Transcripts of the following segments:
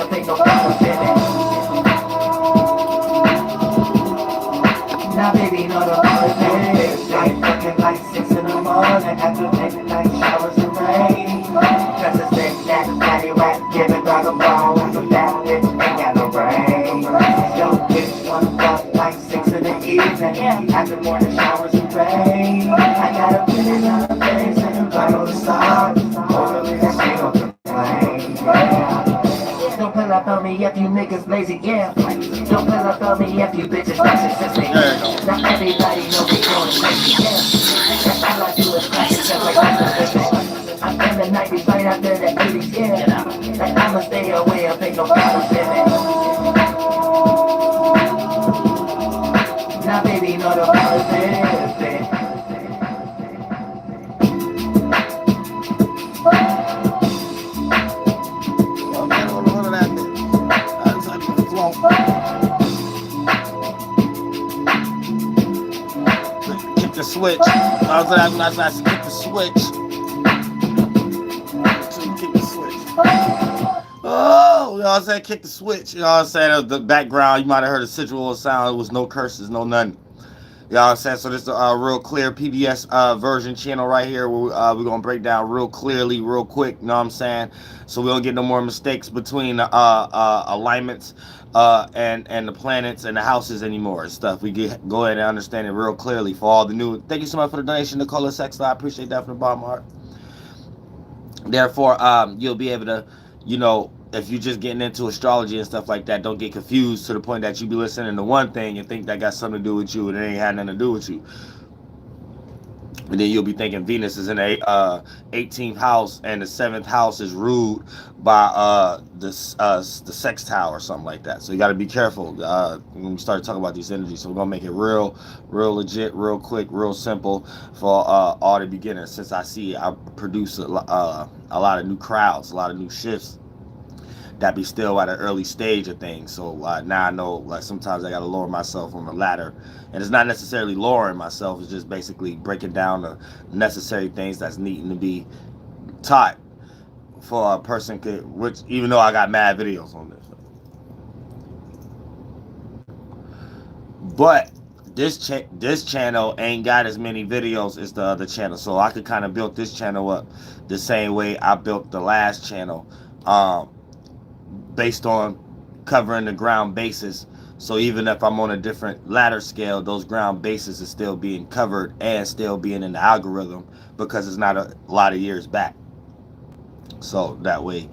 I think no problem feeling. Now baby, no the politics. Like fucking like 6 in the morning. After taking night showers and rain. Cause it's been that patty whack. Giving dog a bone. But that bitch ain't got no brain. Yo, bitch wanna fuck like 6 in the evening. After morning showers and rain. I got a feeling on the face and I'm right on the side. Hopefully that she gon' complain. Don't pull up on me if you niggas lazy, yeah. Don't pull up on me if you bitches narcissistic. Not everybody know we going crazy, yeah. That's all I do is crash it just like I'm in the 90s right after the 80s, yeah. Like I'ma stay away, I think no problem living. Now baby, know the politics. Kick the switch. I was kick the switch. Kick the switch. Oh, you know what I'm saying? Kick the switch. You know what I'm saying? The background, you might have heard a residual sound. It was no curses, no nothing. You know what I'm saying? So this is a real clear PBS version channel right here where we're going to break down real clearly, real quick. You know what I'm saying? So we don't get no more mistakes between alignments and the planets and the houses anymore and stuff. We go ahead and understand it real clearly for all the new. Thank you so much for the donation, Nicola Sexton. I appreciate that from the bottom heart. Therefore, you'll be able to, you know, if you're just getting into astrology and stuff like that, don't get confused to the point that you be listening to one thing and think that got something to do with you and it ain't had nothing to do with you. And then you'll be thinking Venus is in the 18th house and the 7th house is ruled by the sextile or something like that. So you got to be careful when we start talking about these energies. So we're going to make it real legit, real quick, real simple for all the beginners. Since I produce a lot of new crowds, a lot of new shifts that be still at an early stage of things. So now I know, like, sometimes I got to lower myself on the ladder. And it's not necessarily lowering myself. It's just basically breaking down the necessary things that's needing to be taught for a person could, which, even though I got mad videos on this. But this channel ain't got as many videos as the other channel. So I could kind of build this channel up the same way I built the last channel. Based on covering the ground bases. So even if I'm on a different ladder scale, those ground bases are still being covered and still being in the algorithm because it's not a lot of years back. So that way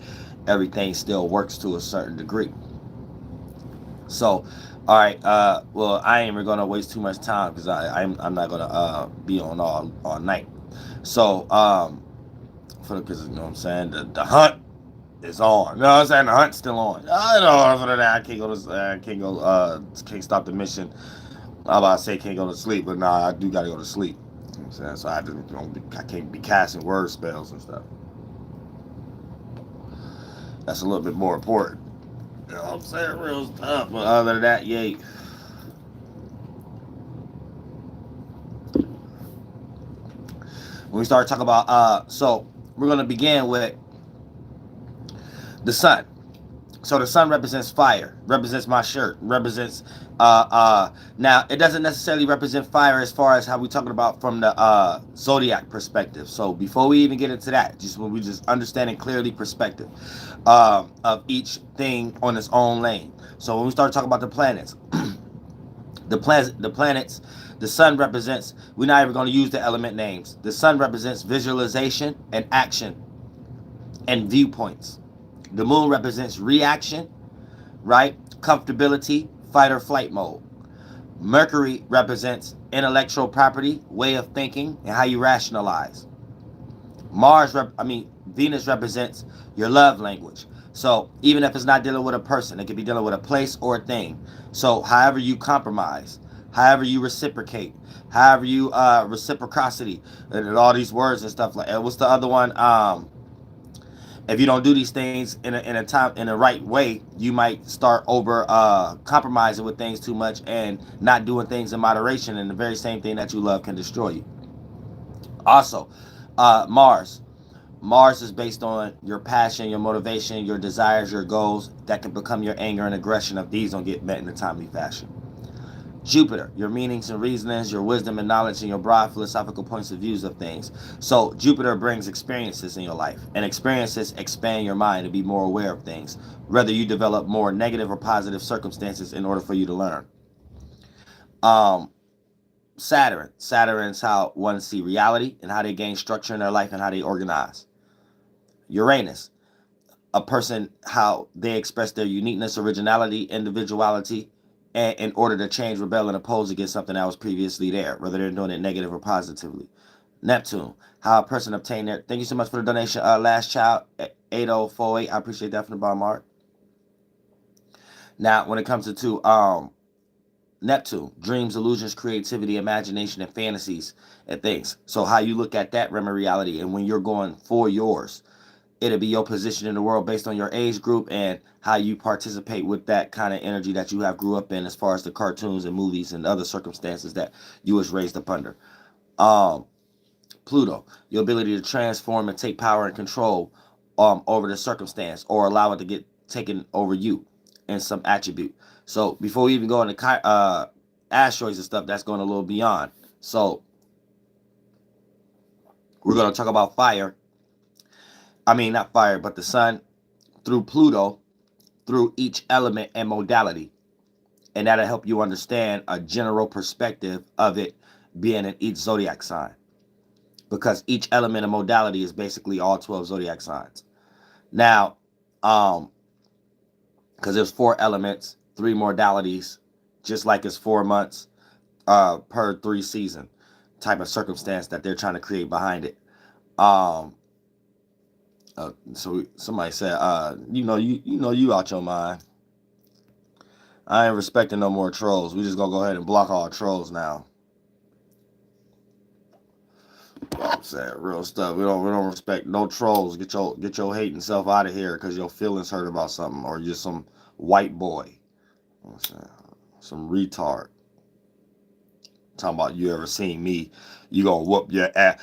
everything still works to a certain degree. So, all right, well, I ain't even gonna waste too much time because I'm not gonna be on all night. So because you know what I'm saying, the hunt is on. You know what I'm saying? The hunt's still on. I know other than that, can't stop the mission. I'm about to say can't go to sleep, but nah, I do gotta go to sleep. You know what I'm saying? So I can't be casting word spells and stuff. That's a little bit more important. You know what I'm saying? Real stuff. But other than that, yay. When we start talking about so we're gonna begin with the sun. So the sun represents fire, represents my shirt, represents now it doesn't necessarily represent fire as far as how we're talking about from the zodiac perspective. So before we even get into that, just when we just understanding clearly perspective of each thing on its own lane. So when we start talking about the planets, the planets, the sun represents, we're not even going to use the element names. The sun represents visualization and action and viewpoints. The moon represents reaction, right? Comfortability, fight or flight mode. Mercury represents intellectual property, way of thinking, and how you rationalize. Venus represents your love language. So even if it's not dealing with a person, it could be dealing with a place or a thing. So however you compromise, however you reciprocate, however you reciprocity, and all these words and stuff like that. What's the other one? If you don't do these things in a right way, you might start over compromising with things too much and not doing things in moderation, and the very same thing that you love can destroy you. Also, Mars Mars is based on your passion, your motivation, your desires, your goals that can become your anger and aggression if these don't get met in a timely fashion. Jupiter, your meanings and reasonings, your wisdom and knowledge, and your broad philosophical points of views of things. So Jupiter brings experiences in your life, and experiences expand your mind to be more aware of things. Whether you develop more negative or positive circumstances in order for you to learn. Um, Saturn's how one see reality and how they gain structure in their life and how they organize. Uranus, a person how they express their uniqueness, originality, individuality, and in order to change, rebel, and oppose against something that was previously there, whether they're doing it negative or positively. Neptune, how a person obtained their. Thank you so much for the donation. Last child 8048. I appreciate that from the bottom, Mark. Now, when it comes to Neptune, dreams, illusions, creativity, imagination, and fantasies and things. So how you look at that realm of reality, and when you're going for yours, it'll be your position in the world based on your age group and how you participate with that kind of energy that you have grew up in, as far as the cartoons and movies and other circumstances that you was raised up under. Um, Pluto, your ability to transform and take power and control over the circumstance, or allow it to get taken over you in some attribute. So before we even go into asteroids and stuff, that's going a little beyond. So we're going to talk about fire. I mean, not fire, but the sun through Pluto, through each element and modality. And that'll help you understand a general perspective of it being in each zodiac sign. Because each element and modality is basically all 12 zodiac signs. Now, because there's 4 elements, 3 modalities, just like it's 4 months per 3 season type of circumstance that they're trying to create behind it. So somebody said, you out your mind. I ain't respecting no more trolls. We just gonna go ahead and block all trolls now. I'm saying real stuff. We don't respect no trolls. Get your hating self out of here because your feelings hurt about something, or you're some white boy. I'm saying, some retard. Talking about you ever seen me, you gonna whoop your ass.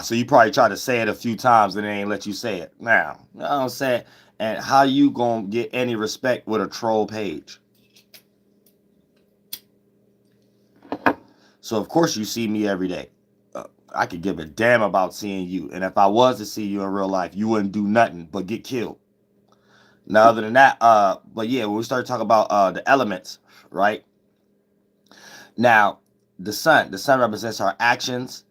So you probably tried to say it a few times and they ain't let you say it. Now, you know what I'm saying? And how you gonna get any respect with a troll page? So of course you see me every day. I could give a damn about seeing you. And if I was to see you in real life, you wouldn't do nothing but get killed. Now, other than that, but yeah, when we start talking about the elements, right? Now, the sun represents our actions,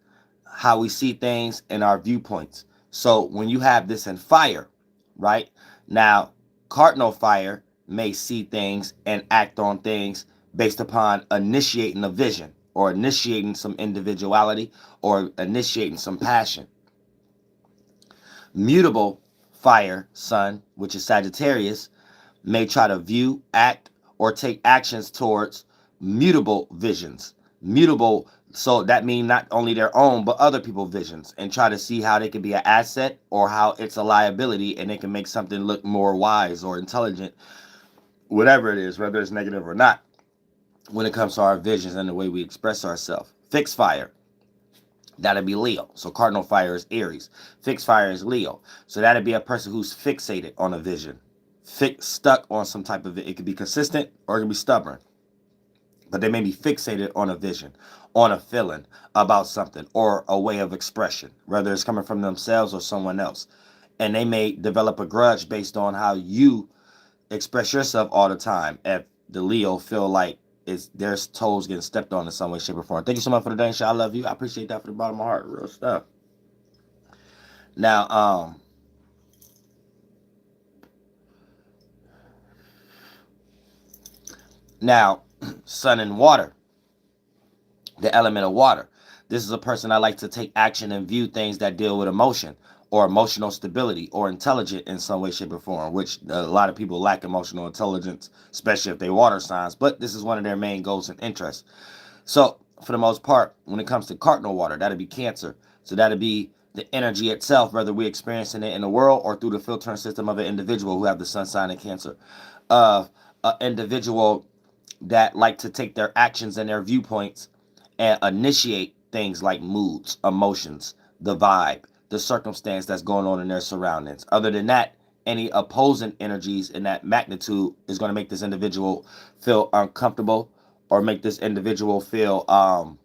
how we see things, and our viewpoints. So when you have this in fire, right? Now, cardinal fire may see things and act on things based upon initiating a vision, or initiating some individuality, or initiating some passion. Mutable fire, sun, which is Sagittarius, may try to view, act, or take actions towards mutable visions. Mutable, so that means not only their own, but other people's visions, and try to see how they can be an asset or how it's a liability, and they can make something look more wise or intelligent, whatever it is, whether it's negative or not, when it comes to our visions and the way we express ourselves. Fixed fire, that'd be Leo. So cardinal fire is Aries. Fixed fire is Leo. So that'd be a person who's fixated on a vision. Stuck on some type of it. It could be consistent or it could be stubborn. But they may be fixated on a vision, on a feeling about something, or a way of expression, whether it's coming from themselves or someone else. And they may develop a grudge based on how you express yourself all the time. If the Leo feel like their toes getting stepped on in some way, shape, or form. Thank you so much for the donation. I love you. I appreciate that from the bottom of my heart. Real stuff. Now, sun and water, the element of water. This is a person that likes to take action and view things that deal with emotion or emotional stability or intelligent in some way, shape, or form, which a lot of people lack emotional intelligence, especially if they water signs, but this is one of their main goals and interests. So for the most part, when it comes to cardinal water, that'd be Cancer. So that'd be the energy itself, whether we're experiencing it in the world or through the filtering system of an individual who have the sun sign in Cancer. An individual that like to take their actions and their viewpoints and initiate things like moods, emotions, the vibe, the circumstance that's going on in their surroundings. Other than that, any opposing energies in that magnitude is going to make this individual feel uncomfortable or make this individual feel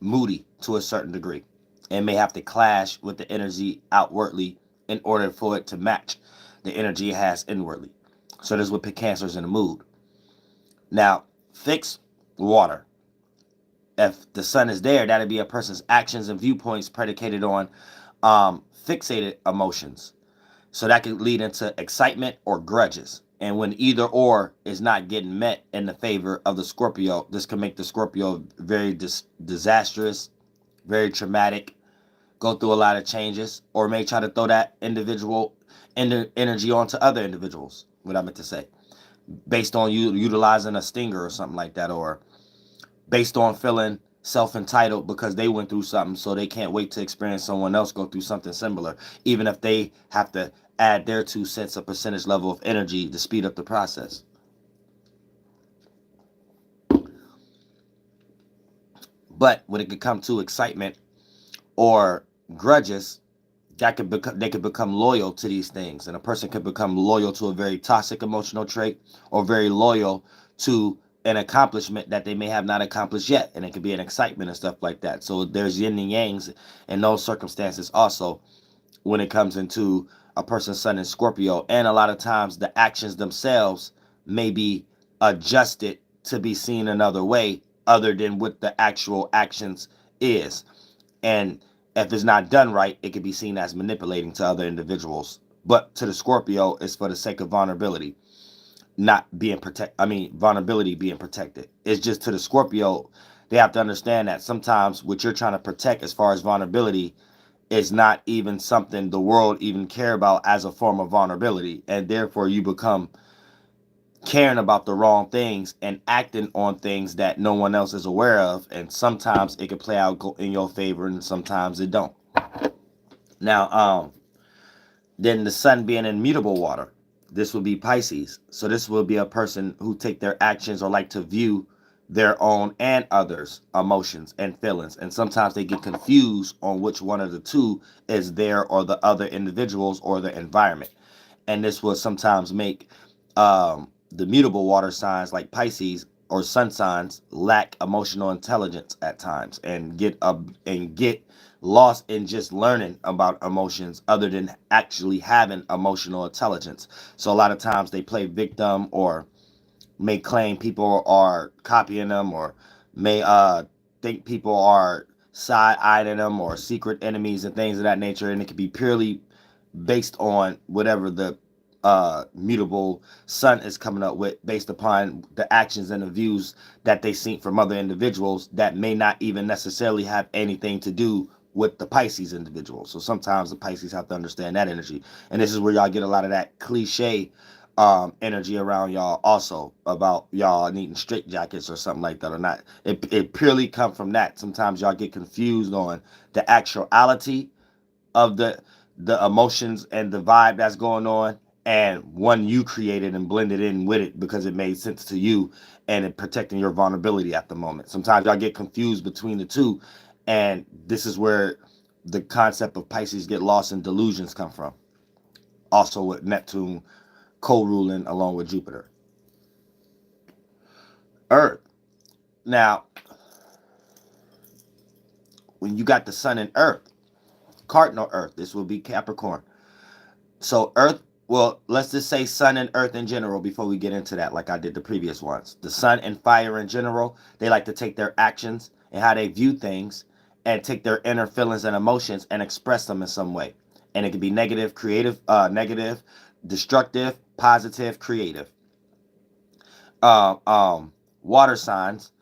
moody to a certain degree, and may have to clash with the energy outwardly in order for it to match the energy it has inwardly. So this would put cancers in the mood. Now, fixed water. If the sun is there, that'd be a person's actions and viewpoints predicated on fixated emotions. So that could lead into excitement or grudges. And when either or is not getting met in the favor of the Scorpio, this can make the Scorpio very disastrous, very traumatic, go through a lot of changes, or may try to throw that individual energy onto other individuals, what I meant to say, based on you utilizing a stinger or something like that, or based on feeling self-entitled because they went through something, so they can't wait to experience someone else go through something similar, even if they have to add their 2 cents, a percentage level of energy to speed up the process. But when it could come to excitement or grudges, they could become loyal to these things, and a person could become loyal to a very toxic emotional trait, or very loyal to an accomplishment that they may have not accomplished yet, and it could be an excitement and stuff like that. So there's yin and yangs in those circumstances also when it comes into a person's sun in Scorpio. And a lot of times the actions themselves may be adjusted to be seen another way other than what the actual actions is. And if it's not done right, it could be seen as manipulating to other individuals. But to the Scorpio, it's for the sake of vulnerability, not being vulnerability being protected. It's just to the Scorpio, they have to understand that sometimes what you're trying to protect as far as vulnerability is not even something the world even care about as a form of vulnerability. And therefore you become caring about the wrong things and acting on things that no one else is aware of. And sometimes it can play out in your favor and sometimes it don't. Now, then the sun being in mutable water, this will be Pisces. So this will be a person who take their actions or like to view their own and others' emotions and feelings. And sometimes they get confused on which one of the two is their or the other individuals or the environment. And this will sometimes make the mutable water signs like Pisces or sun signs lack emotional intelligence at times, and get lost in just learning about emotions other than actually having emotional intelligence. So a lot of times they play victim, or may claim people are copying them, or may think people are side-eyeing them or secret enemies and things of that nature. And it could be purely based on whatever the mutable sun is coming up with, based upon the actions and the views that they see from other individuals that may not even necessarily have anything to do with the Pisces individual. So sometimes the Pisces have to understand that energy. And this is where y'all get a lot of that cliche energy around y'all also, about y'all needing straight jackets or something like that, or not. It purely come from that. Sometimes y'all get confused on the actuality of the emotions and the vibe that's going on, and one you created and blended in with it because it made sense to you and it protecting your vulnerability at the moment. Sometimes y'all get confused between the two, and this is where the concept of Pisces get lost in delusions come from. Also with Neptune co-ruling along with Jupiter. Earth. Now, when you got the sun in Earth, cardinal Earth, this will be Capricorn. So Earth, well, let's just say sun and Earth in general before we get into that, like I did the previous ones. The sun and fire in general, they like to take their actions and how they view things and take their inner feelings and emotions and express them in some way. And it can be negative, creative, negative, destructive, positive, creative. Water signs,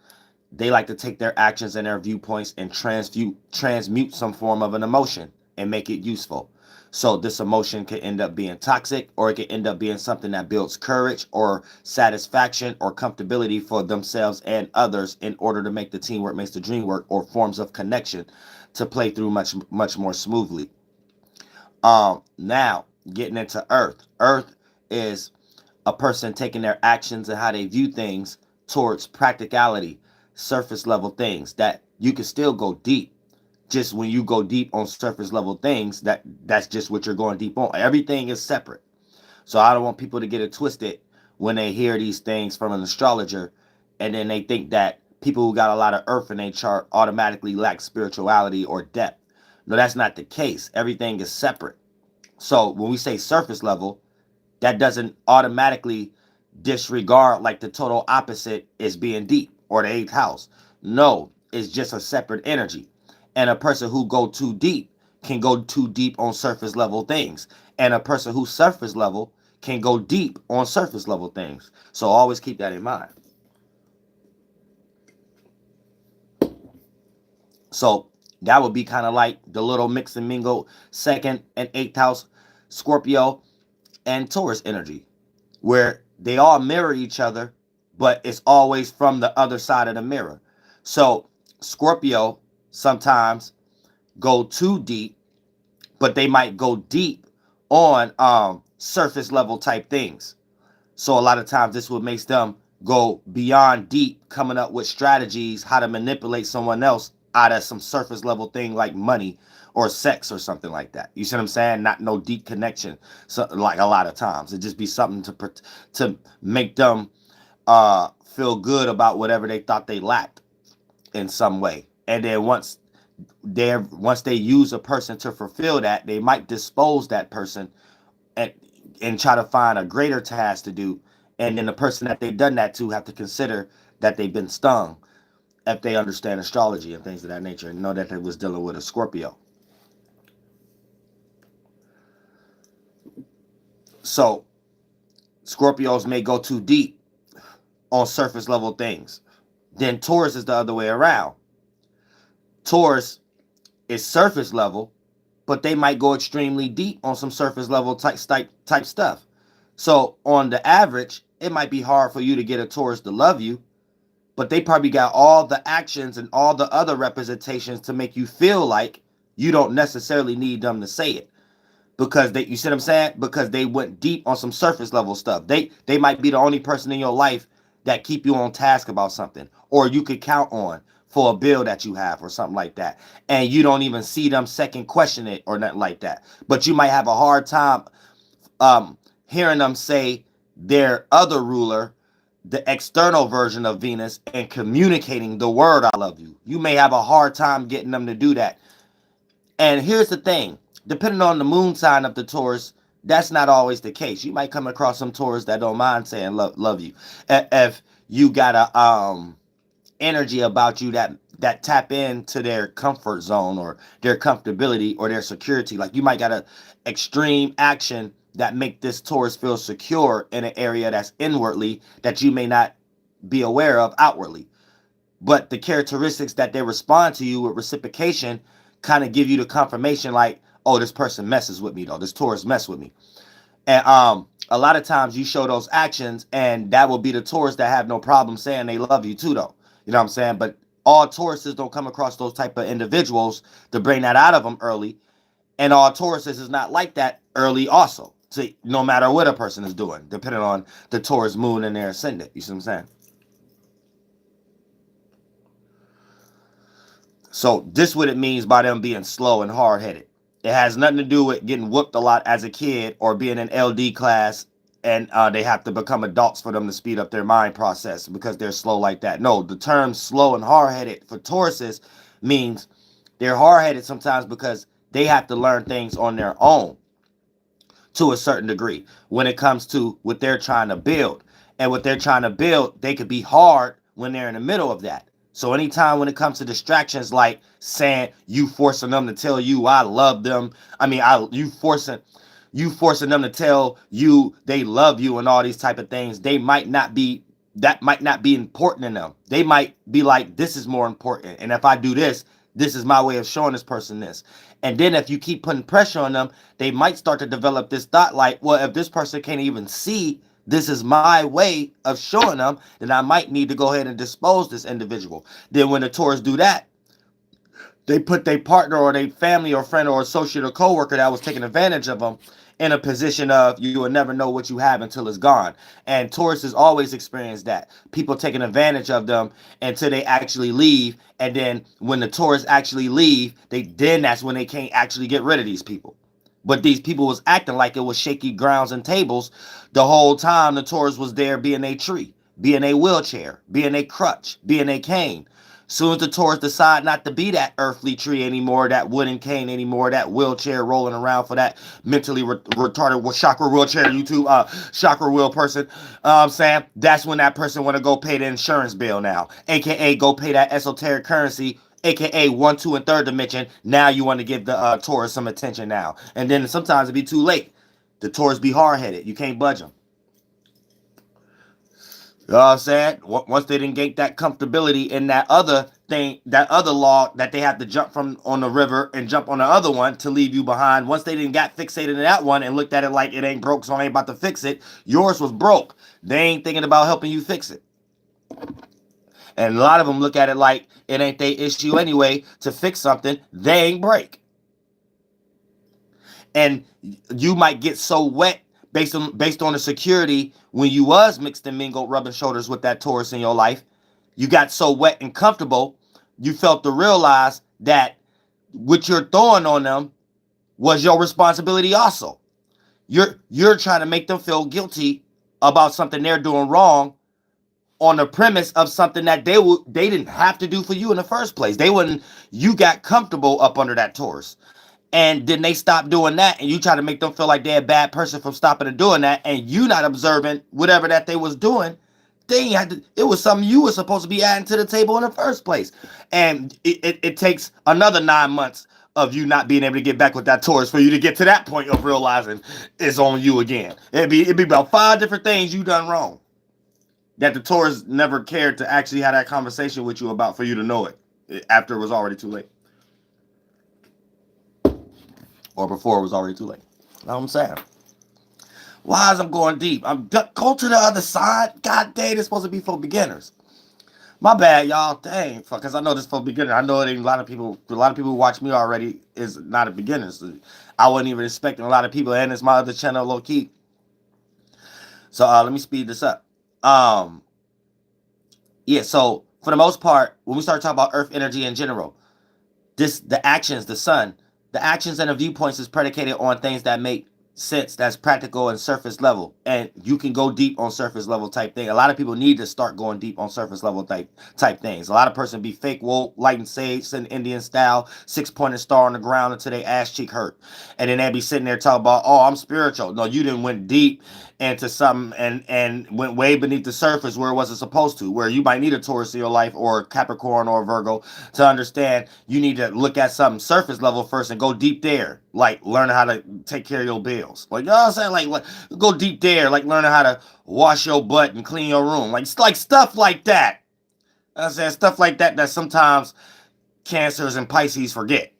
they like to take their actions and their viewpoints and transmute some form of an emotion and make it useful. So this emotion can end up being toxic, or it can end up being something that builds courage or satisfaction or comfortability for themselves and others, in order to make the teamwork makes the dream work, or forms of connection to play through much more smoothly. Now getting into Earth. Earth is a person taking their actions and how they view things towards practicality, surface level things that you can still go deep Just when you go deep on surface level things, that's just what you're going deep on. Everything is separate. So I don't want people to get it twisted when they hear these things from an astrologer, and then they think that people who got a lot of earth in their chart automatically lack spirituality or depth. No, that's not the case. Everything is separate. So when we say surface level, that doesn't automatically disregard like the total opposite is being deep or the eighth house. No, it's just a separate energy. And a person who go too deep can go too deep on surface level things. And a person who's surface level can go deep on surface level things. So always keep that in mind. So that would be kind of like the little mix and mingle second and eighth house Scorpio and Taurus energy, where they all mirror each other, but it's always from the other side of the mirror. So Scorpio sometimes go too deep, but they might go deep on surface level type things. So a lot of times this would make them go beyond deep, coming up with strategies how to manipulate someone else out of some surface level thing like money or sex or something like that. You see what I'm saying? Not no deep connection. So like a lot of times it just be something to make them feel good about whatever they thought they lacked in some way. And then once they use a person to fulfill that, they might dispose that person and try to find a greater task to do. And then the person that they've done that to have to consider that they've been stung if they understand astrology and things of that nature and know that they was dealing with a Scorpio. So Scorpios may go too deep on surface level things. Then Taurus is the other way around. Taurus is surface level, but they might go extremely deep on some surface level type stuff. So on the average, it might be hard for you to get a Taurus to love you, but they probably got all the actions and all the other representations to make you feel like you don't necessarily need them to say it. Because you see what I'm saying? Because they went deep on some surface level stuff. They might be the only person in your life that keep you on task about something, or you could count on for a bill that you have or something like that. And you don't even see them second question it or nothing like that. But you might have a hard time hearing them say their other ruler, the external version of Venus, and communicating the word I love you. You may have a hard time getting them to do that. And here's the thing, depending on the moon sign of the Taurus, that's not always the case. You might come across some Taurus that don't mind saying love you. If you got a energy about you that tap into their comfort zone or their comfortability or their security. Like you might got a extreme action that make this Taurus feel secure in an area that's inwardly that you may not be aware of outwardly. But the characteristics that they respond to you with reciprocation kind of give you the confirmation like, oh, this person messes with me though. This Taurus mess with me. And a lot of times you show those actions and that will be the Taurus that have no problem saying they love you too though. You know what I'm saying? But all Tauruses don't come across those type of individuals to bring that out of them early. And all Tauruses is not like that early also. So no matter what a person is doing, depending on the Taurus moon and their ascendant. You see what I'm saying? So this what it means by them being slow and hard-headed. It has nothing to do with getting whooped a lot as a kid or being in LD class and they have to become adults for them to speed up their mind process because they're slow like that. No, the term slow and hard-headed for Tauruses means they're hard-headed sometimes because they have to learn things on their own to a certain degree when it comes to what they're trying to build. And what they're trying to build, they could be hard when they're in the middle of that. So anytime when it comes to distractions like saying you forcing them to tell you I love them, I mean you forcing them to tell you they love you and all these type of things, they might not be that might not be important in them. They might be like, this is more important. And if I do this, this is my way of showing this person this. And then if you keep putting pressure on them, they might start to develop this thought like, well, if this person can't even see this is my way of showing them, then I might need to go ahead and dispose this individual. Then when the Taurus do that, they put their partner or their family or friend or associate or coworker that was taking advantage of them in a position of you will never know what you have until it's gone. And Tauruses always experience that. People taking advantage of them until they actually leave. And then when the Taurus actually leave, that's when they can't actually get rid of these people. But these people was acting like it was shaky grounds and tables the whole time the Taurus was there being a tree, being a wheelchair, being a crutch, being a cane. Soon as the Taurus decide not to be that earthly tree anymore, that wooden cane anymore, that wheelchair rolling around for that mentally retarded chakra wheelchair YouTube chakra wheel person, I'm saying that's when that person want to go pay the insurance bill now, aka go pay that esoteric currency, aka 1, 2, and third dimension. Now you want to give the Taurus some attention now, and then sometimes it be too late. The Taurus be hard headed. You can't budge them. You know what I'm saying? Once they didn't get that comfortability in that other thing, that other law that they have to jump from on the river and jump on the other one to leave you behind. Once they didn't got fixated in that one and looked at it like it ain't broke, so I ain't about to fix it. Yours was broke. They ain't thinking about helping you fix it. And a lot of them look at it like it ain't their issue anyway to fix something they ain't break. And you might get so wet based on the security when you was mixed and mingled, rubbing shoulders with that Taurus in your life. You got so wet and comfortable, you felt to realize that what you're throwing on them was your responsibility also. You're trying to make them feel guilty about something they're doing wrong on the premise of something that they didn't have to do for you in the first place. You got comfortable up under that Taurus. And then they stop doing that, and you try to make them feel like they're a bad person from stopping and doing that, and you not observing whatever that they was doing. They ain't had to, it was something you were supposed to be adding to the table in the first place. And it takes another 9 months of you not being able to get back with that Taurus for you to get to that point of realizing it's on you again. It'd be about 5 different things you done wrong that the Taurus never cared to actually have that conversation with you about for you to know it after it was already too late. Or before it was already too late. You know what I'm saying? Why is I'm going deep? Go to the other side. God dang, it's supposed to be for beginners. My bad, y'all. Dang, because I know this for beginners. I know it ain't a lot of people who watch me already is not a beginner. So I wasn't even expecting a lot of people, and it's my other channel, low key. So let me speed this up. Yeah, so for the most part, when we start talking about Earth energy in general, the actions, the sun, the actions and the viewpoints is predicated on things that make sense, that's practical and surface level. And you can go deep on surface level type thing. A lot of people need to start going deep on surface level type things. A lot of person be fake woke, light and sage, in Indian style, 6-pointed star on the ground until they ass cheek hurt. And then they be sitting there talking about, oh, I'm spiritual. No, you didn't went deep into something and went way beneath the surface where it wasn't supposed to, where you might need a Taurus in your life or a Capricorn or a Virgo to understand you need to look at something surface level first and go deep there, like learning how to take care of your bills. Like, you know what I'm saying? Like go deep there, like learning how to wash your butt and clean your room. Like stuff like that. I'm saying stuff like that sometimes Cancers and Pisces forget.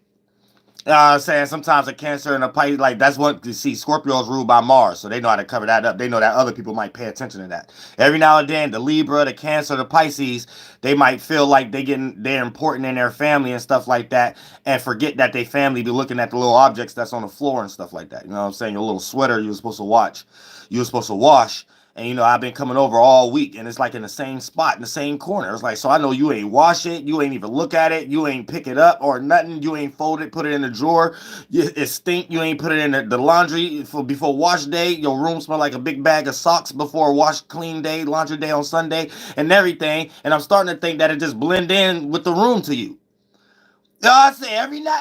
I'm saying sometimes a Cancer and a Pisces, like that's what you see. Scorpio's ruled by Mars, so they know how to cover that up. They know that other people might pay attention to that. Every now and then, the Libra, the Cancer, the Pisces, they might feel like they're important in their family and stuff like that, and forget that they family be looking at the little objects that's on the floor and stuff like that. You know what I'm saying? Your little sweater you were supposed to wash. And, you know, I've been coming over all week, and it's like in the same spot, in the same corner. It's like, so I know you ain't wash it. You ain't even look at it. You ain't pick it up or nothing. You ain't fold it, put it in the drawer. It stink. You ain't put it in the laundry before wash day. Your room smell like a big bag of socks before wash clean day, laundry day on Sunday, and everything. And I'm starting to think that it just blend in with the room to you. You know what I'm saying?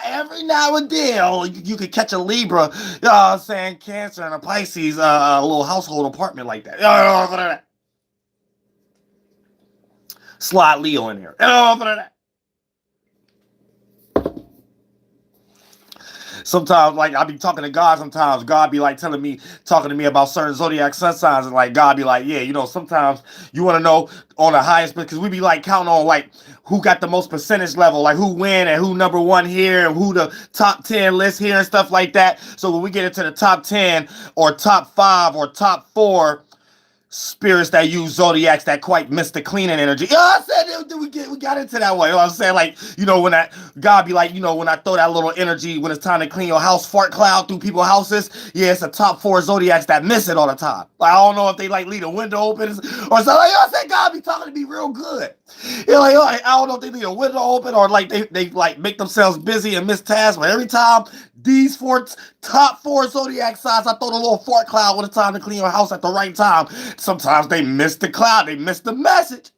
Every now and then, you could catch a Libra, you know what I'm saying, Cancer and a Pisces, a little household apartment like that. Slide Leo in here. Sometimes, like, I be talking to God sometimes. God be, like, talking to me about certain zodiac sun signs. And, like, God be like, yeah, you know, sometimes you want to know on the highest, because we be, like, counting on, like, who got the most percentage level, like, who win and who number 1 here and who the top 10 list here and stuff like that. So when we get into the top 10 or top 5 or top 4 spirits that use zodiacs that quite miss the cleaning energy. You know what I'm saying? we got into that way. You know what I'm saying? Like, when that God be like, when I throw that little energy when it's time to clean your house, fart cloud through people's houses. Yeah, it's the top 4 zodiacs that miss it all the time. Like, I don't know if they like leave a window open or something. Like, I said, God be talking to me real good. Like, I don't know if they leave a window open or like they like make themselves busy and miss tasks. But every time these top 4 zodiac signs, I throw the little fart cloud when it's time to clean your house at the right time. Sometimes they miss the cloud, they miss the message.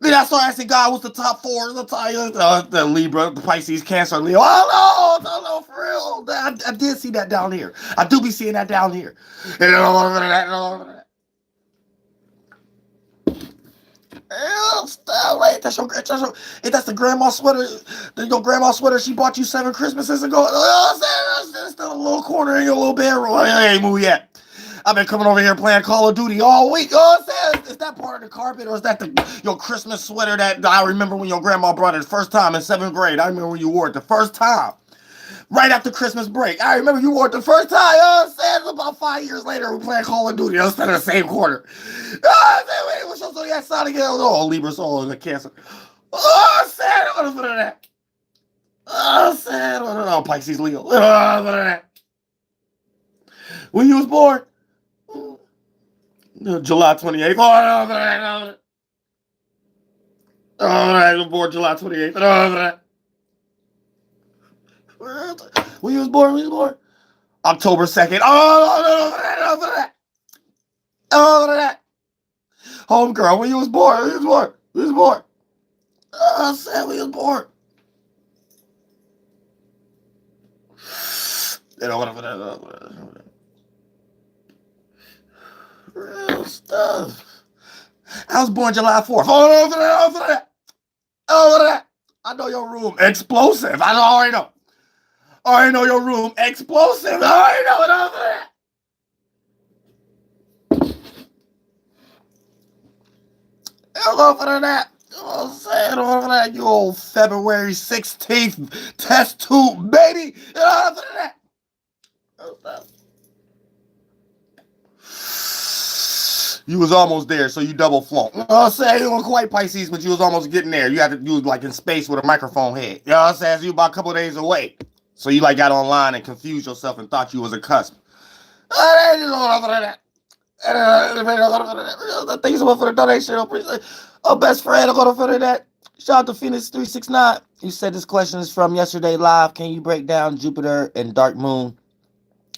Then I started asking God, what's the top 4? The Libra, the Pisces, Cancer, Leo. Oh, no, for real. I did see that down here. I do be seeing that down here. Wait, that's the grandma sweater. Your grandma sweater she bought you 7 Christmases ago. That's the little corner in your little bedroom. Hey, move yet. I've been coming over here playing Call of Duty all week. Is that part of the carpet or is that your Christmas sweater that I remember when your grandma brought it the first time in 7th grade? I remember when you wore it the first time. Right after Christmas break. I remember you wore it the first time. About 5 years later, we're playing Call of Duty. Instead of the same quarter. Wait, what's your zodiac sign again? Oh, Libra, the Cancer. Sad. What is that? Sad. Oh, Pisces, Leo. What is that? When you was born? July 28th. I was born July 28th. When you was born? October 2nd. Homegirl, when you was born? When you was born? Sad when you was born. Real stuff. I was born July 4th. I know your room. Explosive. I already know. I already know your room. Explosive. I already know it over there. Hello for that. Over that. You old February 16th test tube, baby. Over that. You was almost there, so you double flunk. You know what I'm saying? You weren't quite Pisces, but you was almost getting there. You was like in space with a microphone head. You know what I'm saying? So you about a couple of days away. So you like got online and confused yourself and thought you was a cusp. Thanks so much for the donation. Oh, best friend, I'm gonna for that. Shout out to Phoenix369. You said this question is from yesterday live. Can you break down Jupiter and Dark Moon,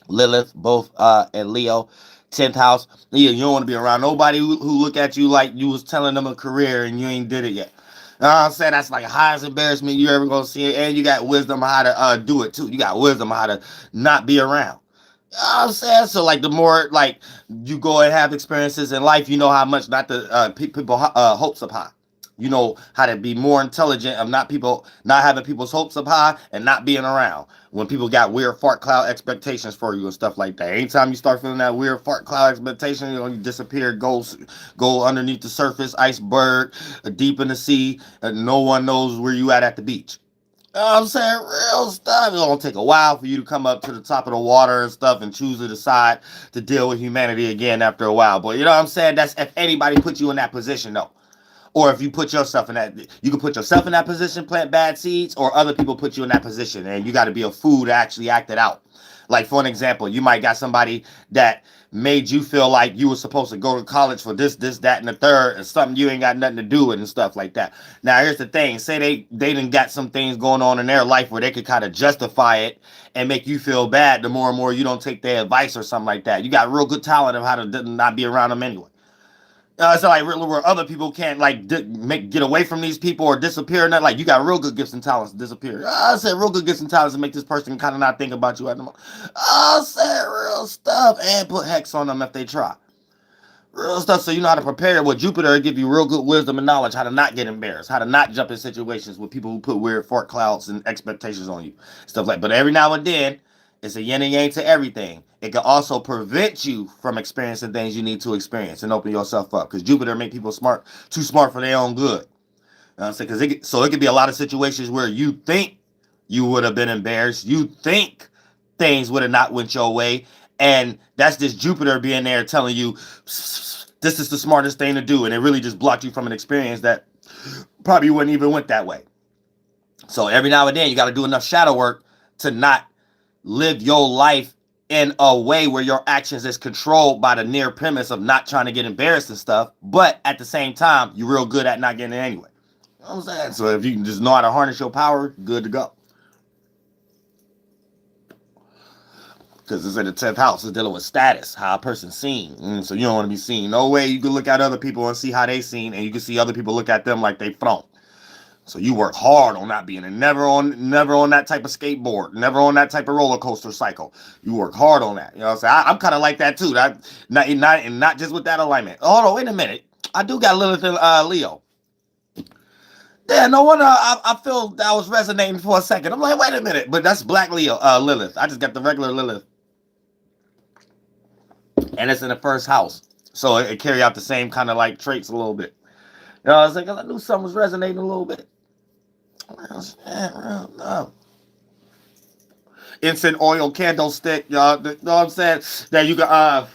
Lilith, both and Leo? 10th house. Yeah, you don't want to be around nobody who look at you like you was telling them a career and you ain't did it yet. I'm saying that's like the highest embarrassment you ever gonna see, and you got wisdom how to do it too. You got wisdom how to not be around. I'm saying so. Like the more like you go and have experiences in life, you know how much not the people hopes up high. You know how to be more intelligent of not having people's hopes up high and not being around when people got weird fart cloud expectations for you and stuff like that. Anytime you start feeling that weird fart cloud expectation, you disappear, go underneath the surface, iceberg, deep in the sea, and no one knows where you at the beach. You know what I'm saying? Real stuff. It's gonna take a while for you to come up to the top of the water and stuff and choose to decide to deal with humanity again after a while. But you know what I'm saying? That's if anybody puts you in that position though. Or if you put yourself in that, you can put yourself in that position, plant bad seeds, or other people put you in that position, and you got to be a fool to actually act it out. Like, for an example, you might got somebody that made you feel like you were supposed to go to college for this, that, and the third, and something you ain't got nothing to do with and stuff like that. Now, here's the thing. Say they done got some things going on in their life where they could kind of justify it and make you feel bad the more and more you don't take their advice or something like that. You got real good talent of how to not be around them anyway. So like where other people can't like get away from these people or disappear and that, like you got real good gifts and talents to disappear. I said real good gifts and talents to make this person kind of not think about you at the moment. I said real stuff and put hex on them if they try. Real stuff, so you know how to prepare. With Jupiter, it give you real good wisdom and knowledge how to not get embarrassed, how to not jump in situations with people who put weird fart clouds and expectations on you, stuff like. But every now and then, it's a yin and yang to everything. It can also prevent you from experiencing things you need to experience and open yourself up. Because Jupiter make people too smart for their own good. You know what I'm saying? So it could be a lot of situations where you think you would have been embarrassed. You think things would have not went your way. And that's this Jupiter being there telling you, this is the smartest thing to do. And it really just blocked you from an experience that probably wouldn't even went that way. So every now and then you got to do enough shadow work to not live your life in a way where your actions is controlled by the near premise of not trying to get embarrassed and stuff, but at the same time you're real good at not getting it anyway. You know what I'm saying? So if you can just know how to harness your power, good to go. Because it's in the 10th house. It's dealing with status, how a person's seen. So you don't want to be seen. No way you can look at other people and see how they seen, and you can see other people look at them like they front. So you work hard on not being, and never on that type of skateboard, never on that type of roller coaster cycle. You work hard on that. You know what I'm saying? I'm kind of like that too. Not just with that alignment. Hold on, wait a minute. I do got Lilith and Leo. Yeah, no wonder I feel that was resonating for a second. I'm like, wait a minute, but that's Black Leo, Lilith. I just got the regular Lilith, and it's in the first house, so it carry out the same kind of like traits a little bit. You know, I was like, I knew something was resonating a little bit. Incense oil candlestick, y'all. You know what I'm saying? That you can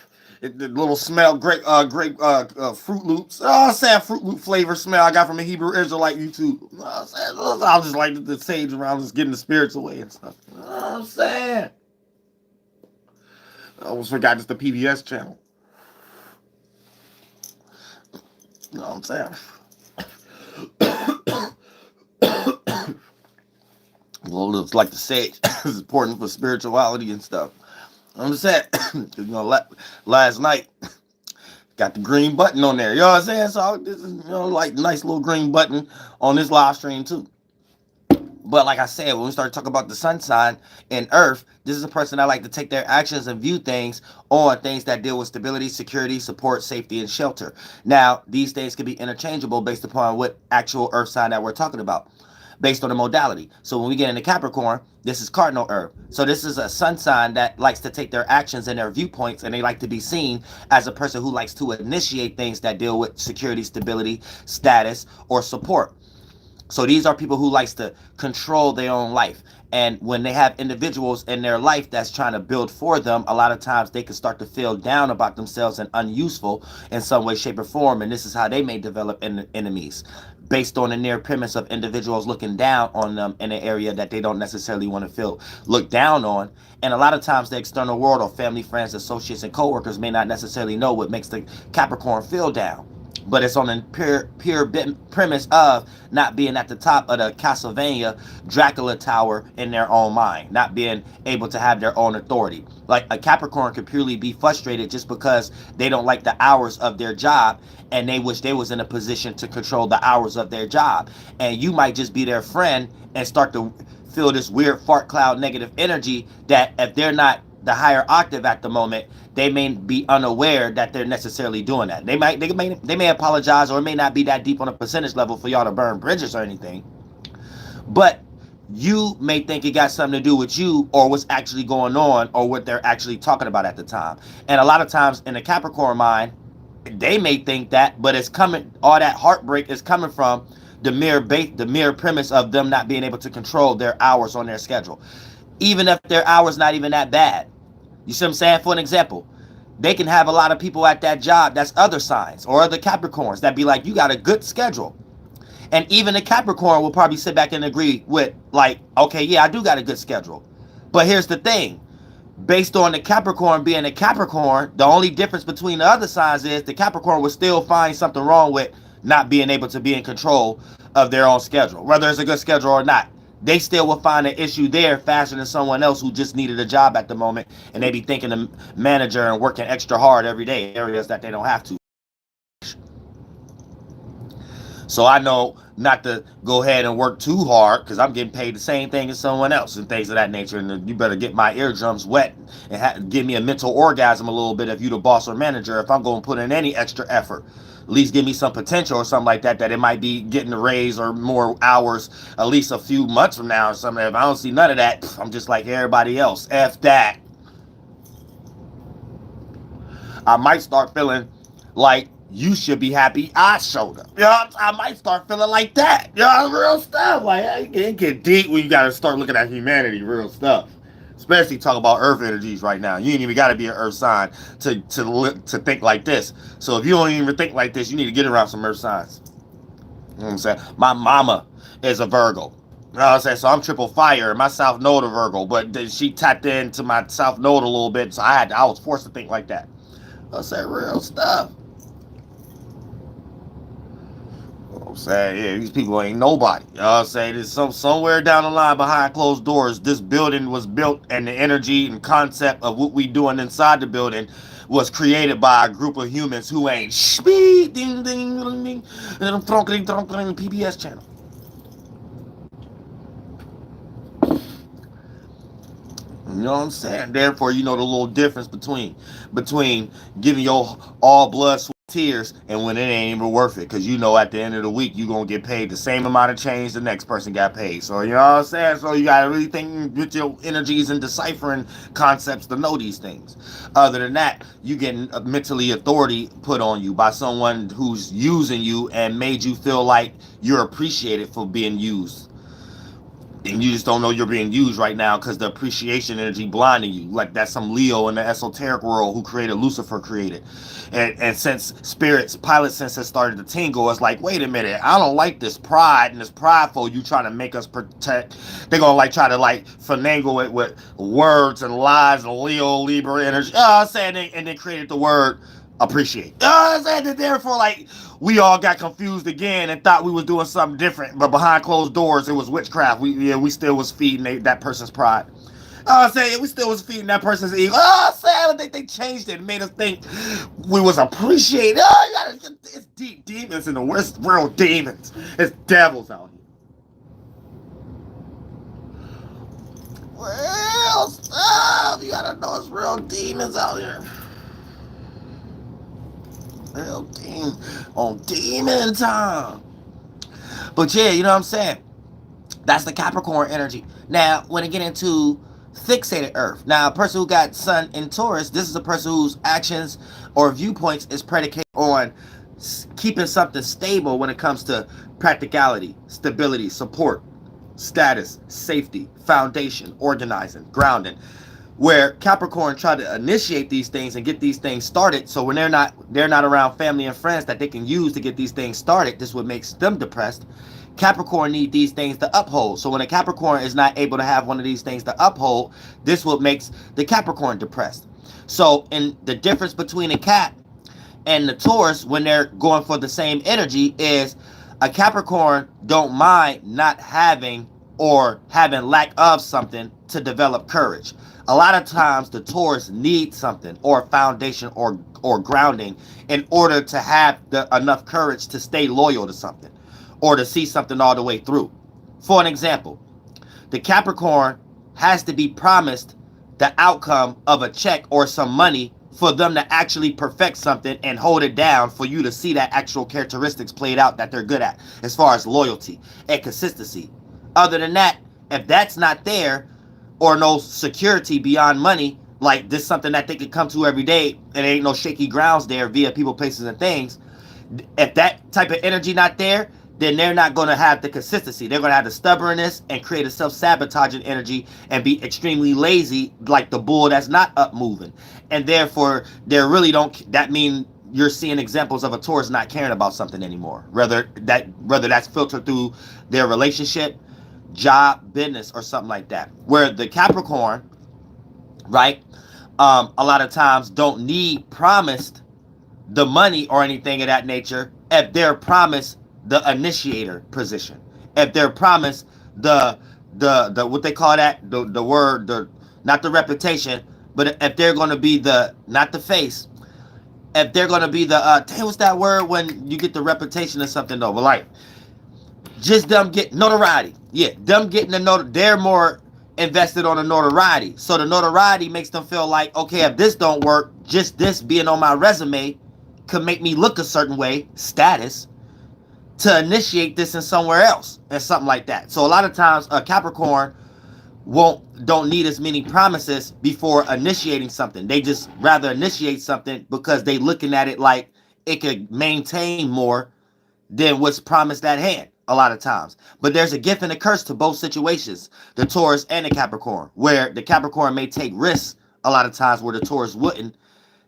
the little smell, grape Fruit Loops. Oh, I'm saying Fruit Loop flavor smell I got from a Hebrew Israelite YouTube. You know what I'm saying? I was just like the sage around, just getting the spirits away and stuff. You know what I'm saying? I almost forgot it's the PBS channel. You know what I'm saying? Well, it's like the sage. It's important for spirituality and stuff. I'm just saying, you know, last night got the green button on there. You know what I'm saying? So this is, you know, like nice little green button on this live stream too. But like I said, when we start talking about the sun sign and Earth, this is a person that like to take their actions and view things on things that deal with stability, security, support, safety, and shelter. Now, these things can be interchangeable based upon what actual Earth sign that we're talking about, based on the modality. So when we get into Capricorn, this is cardinal Earth. So this is a sun sign that likes to take their actions and their viewpoints, and they like to be seen as a person who likes to initiate things that deal with security, stability, status, or support. So these are people who likes to control their own life. And when they have individuals in their life that's trying to build for them, a lot of times they can start to feel down about themselves and unuseful in some way, shape, or form. And this is how they may develop enemies, based on the near premise of individuals looking down on them in an area that they don't necessarily want to feel looked down on. And a lot of times the external world or family, friends, associates, and coworkers may not necessarily know what makes the Capricorn feel down. But it's on the pure premise of not being at the top of the Castlevania Dracula Tower in their own mind, not being able to have their own authority. Like a Capricorn could purely be frustrated just because they don't like the hours of their job, and they wish they was in a position to control the hours of their job. And you might just be their friend and start to feel this weird fart cloud negative energy that if they're not the higher octave at the moment, they may be unaware that they're necessarily doing that. They may apologize, or it may not be that deep on a percentage level for y'all to burn bridges or anything. But you may think it got something to do with you or what's actually going on or what they're actually talking about at the time. And a lot of times in the Capricorn mind, they may think that, but it's coming, all that heartbreak is coming from the mere premise of them not being able to control their hours on their schedule. Even if their hours not even that bad. You see what I'm saying? For an example, they can have a lot of people at that job that's other signs or other Capricorns that be like, you got a good schedule. And even a Capricorn will probably sit back and agree with, like, okay, yeah, I do got a good schedule. But here's the thing. Based on the Capricorn being a Capricorn, the only difference between the other signs is the Capricorn will still find something wrong with not being able to be in control of their own schedule, whether it's a good schedule or not. They still will find an issue there faster than someone else who just needed a job at the moment, and they be thinking the manager and working extra hard every day, areas that they don't have to. So I know not to go ahead and work too hard because I'm getting paid the same thing as someone else and things of that nature. And you better get my eardrums wet and give me a mental orgasm a little bit if you the boss or manager, if I'm going to put in any extra effort. At least give me some potential or something like that, that it might be getting a raise or more hours at least a few months from now or something. If I don't see none of that, I'm just like everybody else. F that. I might start feeling like you should be happy I showed up. You know, I might start feeling like that. You know, real stuff. Like, it get deep when you got to start looking at humanity, real stuff. Especially talk about earth energies right now. You ain't even got to be an earth sign to think like this. So if you don't even think like this, you need to get around some earth signs. You know what I'm saying? My mama is a Virgo. You know what I'm saying? So I'm triple fire. My South Node a Virgo, but then she tapped into my South Node a little bit, so I was forced to think like that. I said real stuff. You know what I'm saying? Yeah, these people ain't nobody. You know what I'm saying? There's somewhere down the line behind closed doors, this building was built, and the energy and concept of what we doing inside the building was created by a group of humans who ain't speed ding ding ding ding PBS channel. You know what I'm saying? Therefore, you know the little difference between giving your all blood, sweat, tears, and when it ain't even worth it, because you know at the end of the week you gonna get paid the same amount of change the next person got paid. So you know what I'm saying? So you gotta really think with your energies and deciphering concepts to know these things. Other than that, you getting mentally authority put on you by someone who's using you and made you feel like you're appreciated for being used, and you just don't know you're being used right now because the appreciation energy blinding you. Like that's some Leo in the esoteric world who created Lucifer created. And since Spirit's pilot sense has started to tingle, it's like, wait a minute, I don't like this pride and this prideful you trying to make us protect. They're gonna like try to like finagle it with words and lies and Leo Libra energy. I'm saying, and they created the word appreciate. I'm saying that therefore like we all got confused again and thought we was doing something different, but behind closed doors it was witchcraft. We still was feeding that person's pride. I'm saying we still was feeding that person's ego. I'm saying they changed it and made us think we was appreciated. It's deep demons in the West, real demons. It's devils out here. Real stuff. You gotta know it's real demons out here. Real demon on demon time. But yeah, you know what I'm saying? That's the Capricorn energy. Now, when I get into fixated Earth, now a person who got Sun in Taurus, this is a person whose actions or viewpoints is predicated on keeping something stable when it comes to practicality, stability, support, status, safety, foundation, organizing, grounding. Where Capricorn try to initiate these things and get these things started, so when they're not around family and friends that they can use to get these things started, this is what makes them depressed. Capricorn need these things to uphold. So when a Capricorn is not able to have one of these things to uphold, this is what makes the Capricorn depressed. So in the difference between a Cap and the Taurus when they're going for the same energy is a Capricorn don't mind not having or having lack of something to develop courage. A lot of times the Taurus needs something or foundation or grounding in order to have enough courage to stay loyal to something or to see something all the way through. For an example, the Capricorn has to be promised the outcome of a check or some money for them to actually perfect something and hold it down for you to see that actual characteristics played out that they're good at as far as loyalty and consistency. Other than that, if that's not there or no security beyond money, like this something that they could come to every day and ain't no shaky grounds there via people, places, and things, if that type of energy not there, then they're not going to have the consistency. They're going to have the stubbornness and create a self-sabotaging energy and be extremely lazy like the bull that's not up moving. And therefore, they really don't, that mean you're seeing examples of a Taurus not caring about something anymore. Whether that's filtered through their relationship, job, business, or something like that. Where the Capricorn, right, a lot of times don't need promised the money or anything of that nature if they're promised the initiator position, if they're promised the what they call that, the word, the not the reputation, but if they're going to be the, not the face, if they're going to be the what's that word when you get the reputation or something though, but like just them get notoriety. Yeah, them getting the they're more invested on the notoriety. So the notoriety makes them feel like, okay, if this don't work, just this being on my resume could make me look a certain way, status, to initiate this in somewhere else and something like that. So a lot of times a Capricorn don't need as many promises before initiating something. They just rather initiate something because they looking at it like it could maintain more than what's promised at hand a lot of times. But there's a gift and a curse to both situations, the Taurus and the Capricorn, where the Capricorn may take risks a lot of times where the Taurus wouldn't.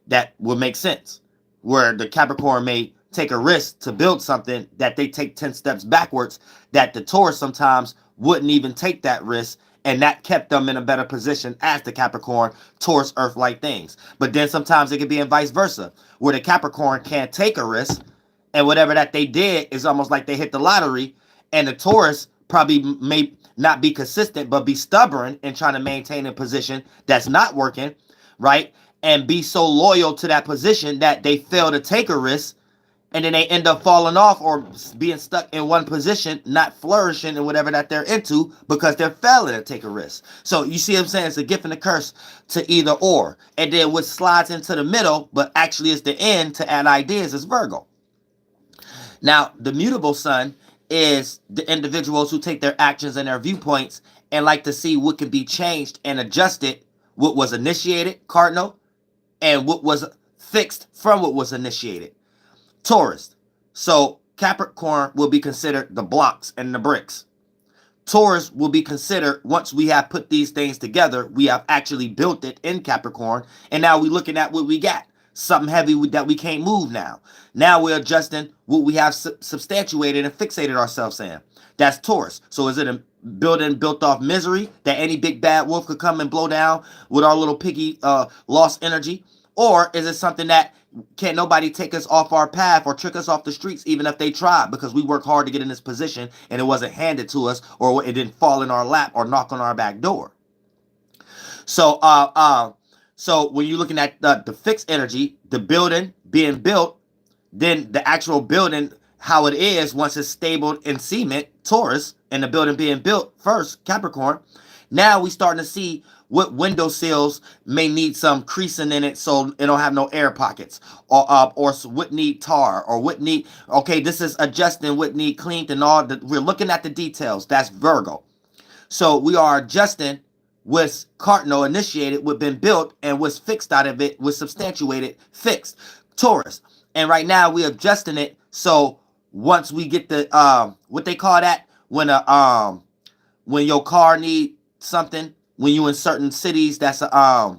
That would make sense. Where the Capricorn may take a risk to build something that they take 10 steps backwards, that the Taurus sometimes wouldn't even take that risk, and that kept them in a better position as the Capricorn, Taurus, Earth-like things. But then sometimes it could be in vice versa, where the Capricorn can't take a risk, and whatever that they did is almost like they hit the lottery, and the Taurus probably may not be consistent, but be stubborn and trying to maintain a position that's not working, right? And be so loyal to that position that they fail to take a risk, and then they end up falling off or being stuck in one position, not flourishing in whatever that they're into because they're failing to take a risk. So you see what I'm saying? It's a gift and a curse to either or. And then what slides into the middle, but actually is the end to add ideas, is Virgo. Now, the mutable sun is the individuals who take their actions and their viewpoints and like to see what can be changed and adjusted, what was initiated, cardinal, and what was fixed from what was initiated, Taurus. So Capricorn will be considered the blocks and the bricks. Taurus will be considered, once we have put these things together, we have actually built it in Capricorn, and now we're looking at what we got. Something heavy that we can't move now. Now we're adjusting what we have substantiated and fixated ourselves in. That's Taurus. So is it a building built off misery that any big bad wolf could come and blow down with our little piggy lost energy? Or is it something that can't nobody take us off our path or trick us off the streets, even if they tried, because we worked hard to get in this position and it wasn't handed to us, or it didn't fall in our lap or knock on our back door? So so when you're looking at the fixed energy, the building being built, then the actual building, how it is once it's stable in cement, Taurus, and the building being built first, Capricorn. Now we starting to see what window sills may need some creasing in it so it don't have no air pockets, or what need tar, or what need, okay, this is adjusting what need cleaned and all. We're looking at the details. That's Virgo. So we are adjusting what's cardinal initiated, what's been built, and what's fixed out of it, what's substantiated, fixed, Taurus. And right now we're adjusting it. So once we get the what they call that, when your car need something, when you in certain cities, that's a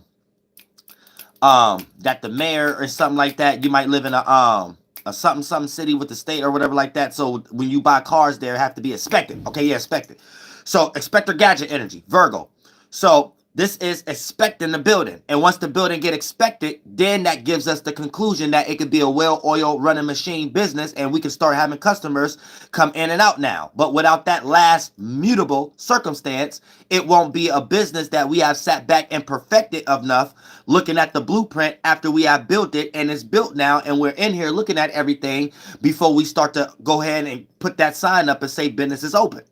that the mayor or something like that, you might live in a something city with the state or whatever like that. So when you buy cars there, have to be inspected. Okay, yeah, inspected. So Inspector Gadget energy, Virgo. So this is expecting the building. And once the building get expected, then that gives us the conclusion that it could be a well-oiled running machine business, and we can start having customers come in and out now. But without that last mutable circumstance, it won't be a business that we have sat back and perfected enough, looking at the blueprint after we have built it, and it's built now, and we're in here looking at everything before we start to go ahead and put that sign up and say business is open.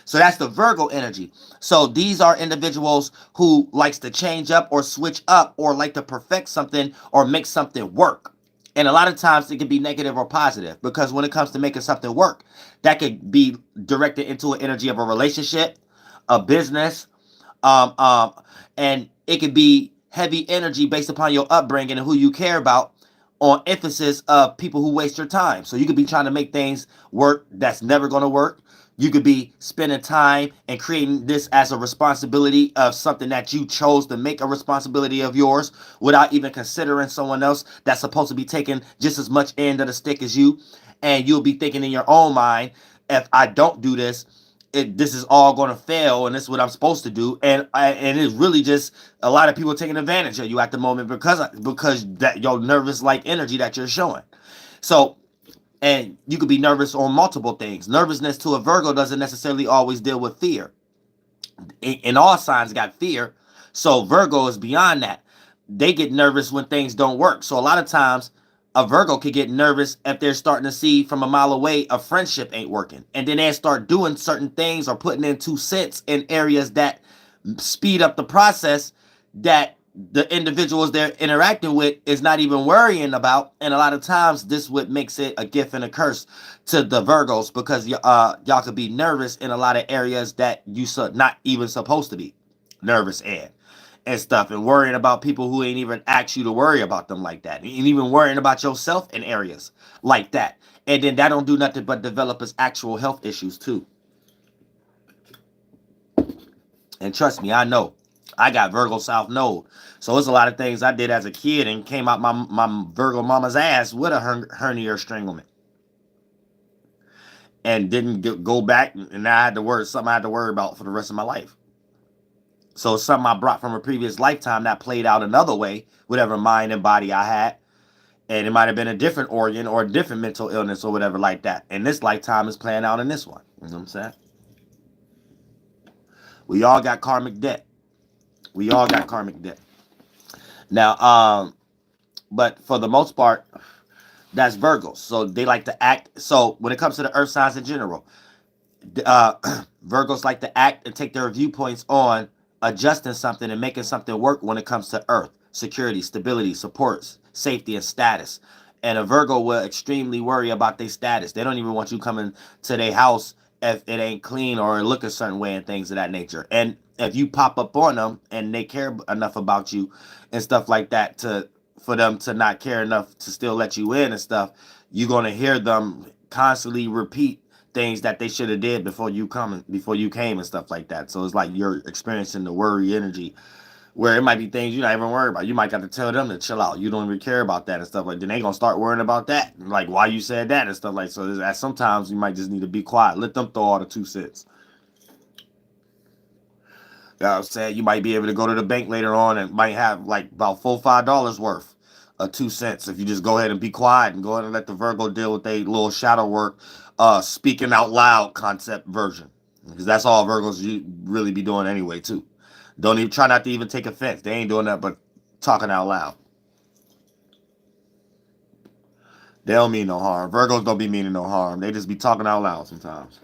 So that's the Virgo energy. So these are individuals who likes to change up or switch up or like to perfect something or make something work. And a lot of times it can be negative or positive, because when it comes to making something work, that could be directed into an energy of a relationship, a business, and it could be heavy energy based upon your upbringing and who you care about, on emphasis of people who waste your time. So you could be trying to make things work that's never going to work. You could be spending time and creating this as a responsibility of something that you chose to make a responsibility of yours, without even considering someone else that's supposed to be taking just as much end of the stick as you. And you'll be thinking in your own mind, if I don't do this, this is all going to fail, and this is what I'm supposed to do. And it's really just a lot of people taking advantage of you at the moment because that your nervous like energy that you're showing. So, and you could be nervous on multiple things. Nervousness to a Virgo doesn't necessarily always deal with fear. In all signs got fear. So Virgo is beyond that. They get nervous when things don't work. So a lot of times a Virgo could get nervous if they're starting to see from a mile away a friendship ain't working. And then they start doing certain things or putting in 2 cents in areas that speed up the process that the individuals they're interacting with is not even worrying about. And a lot of times this what makes it a gift and a curse to the Virgos, because y'all could be nervous in a lot of areas that you not even supposed to be nervous in and stuff, and worrying about people who ain't even asked you to worry about them like that, and even worrying about yourself in areas like that. And then that don't do nothing but develop as actual health issues too. And trust me, I know. I got Virgo South Node. So it's a lot of things I did as a kid and came out my Virgo mama's ass with a hernia or stranglement. And didn't go back, and I had to worry, something I had to worry about for the rest of my life. So it's something I brought from a previous lifetime that played out another way, whatever mind and body I had. And it might have been a different organ or a different mental illness or whatever like that. And this lifetime is playing out in this one. You know what I'm saying? We all got karmic debt. We all got karmic debt. Now, but for the most part, that's Virgos. So they like to act. So when it comes to the earth signs in general, uh, Virgos like to act and take their viewpoints on adjusting something and making something work when it comes to earth, security, stability, supports, safety, and status. And a Virgo will extremely worry about their status. They don't even want you coming to their house if it ain't clean or look a certain way and things of that nature. And if you pop up on them and they care enough about you and stuff like that to for them to not care enough to still let you in and stuff, you're gonna hear them constantly repeat things that they should have did before you came and stuff like that. So it's like you're experiencing the worry energy where it might be things you're not even worried about. You might got to tell them to chill out. You don't even care about that and stuff like that. Then they gonna start worrying about that. Like why you said that and stuff like so sometimes you might just need to be quiet. Let them throw all the 2 cents. You know what I'm saying? You might be able to go to the bank later on and might have like about $4-5 worth of 2 cents if you just go ahead and be quiet and go ahead and let the Virgo deal with their little shadow work, speaking out loud concept version. Because that's all Virgos you really be doing anyway too. Don't even try not to even take offense. They ain't doing that but talking out loud. They don't mean no harm. Virgos don't be meaning no harm. They just be talking out loud sometimes.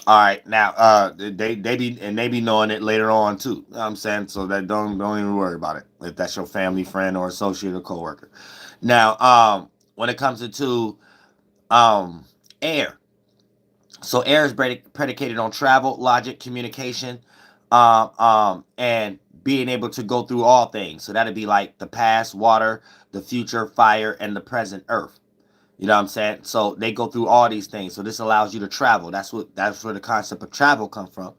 All right, now they be knowing it later on too. You know what I'm saying, so that don't even worry about it if that's your family, friend, or associate or coworker. Now, when it comes to um air, so air is predicated on travel, logic, communication, and being able to go through all things. So that'd be like the past, water, the future, fire, and the present, earth. You know what I'm saying? So they go through all these things. So this allows you to travel. That's where the concept of travel comes from.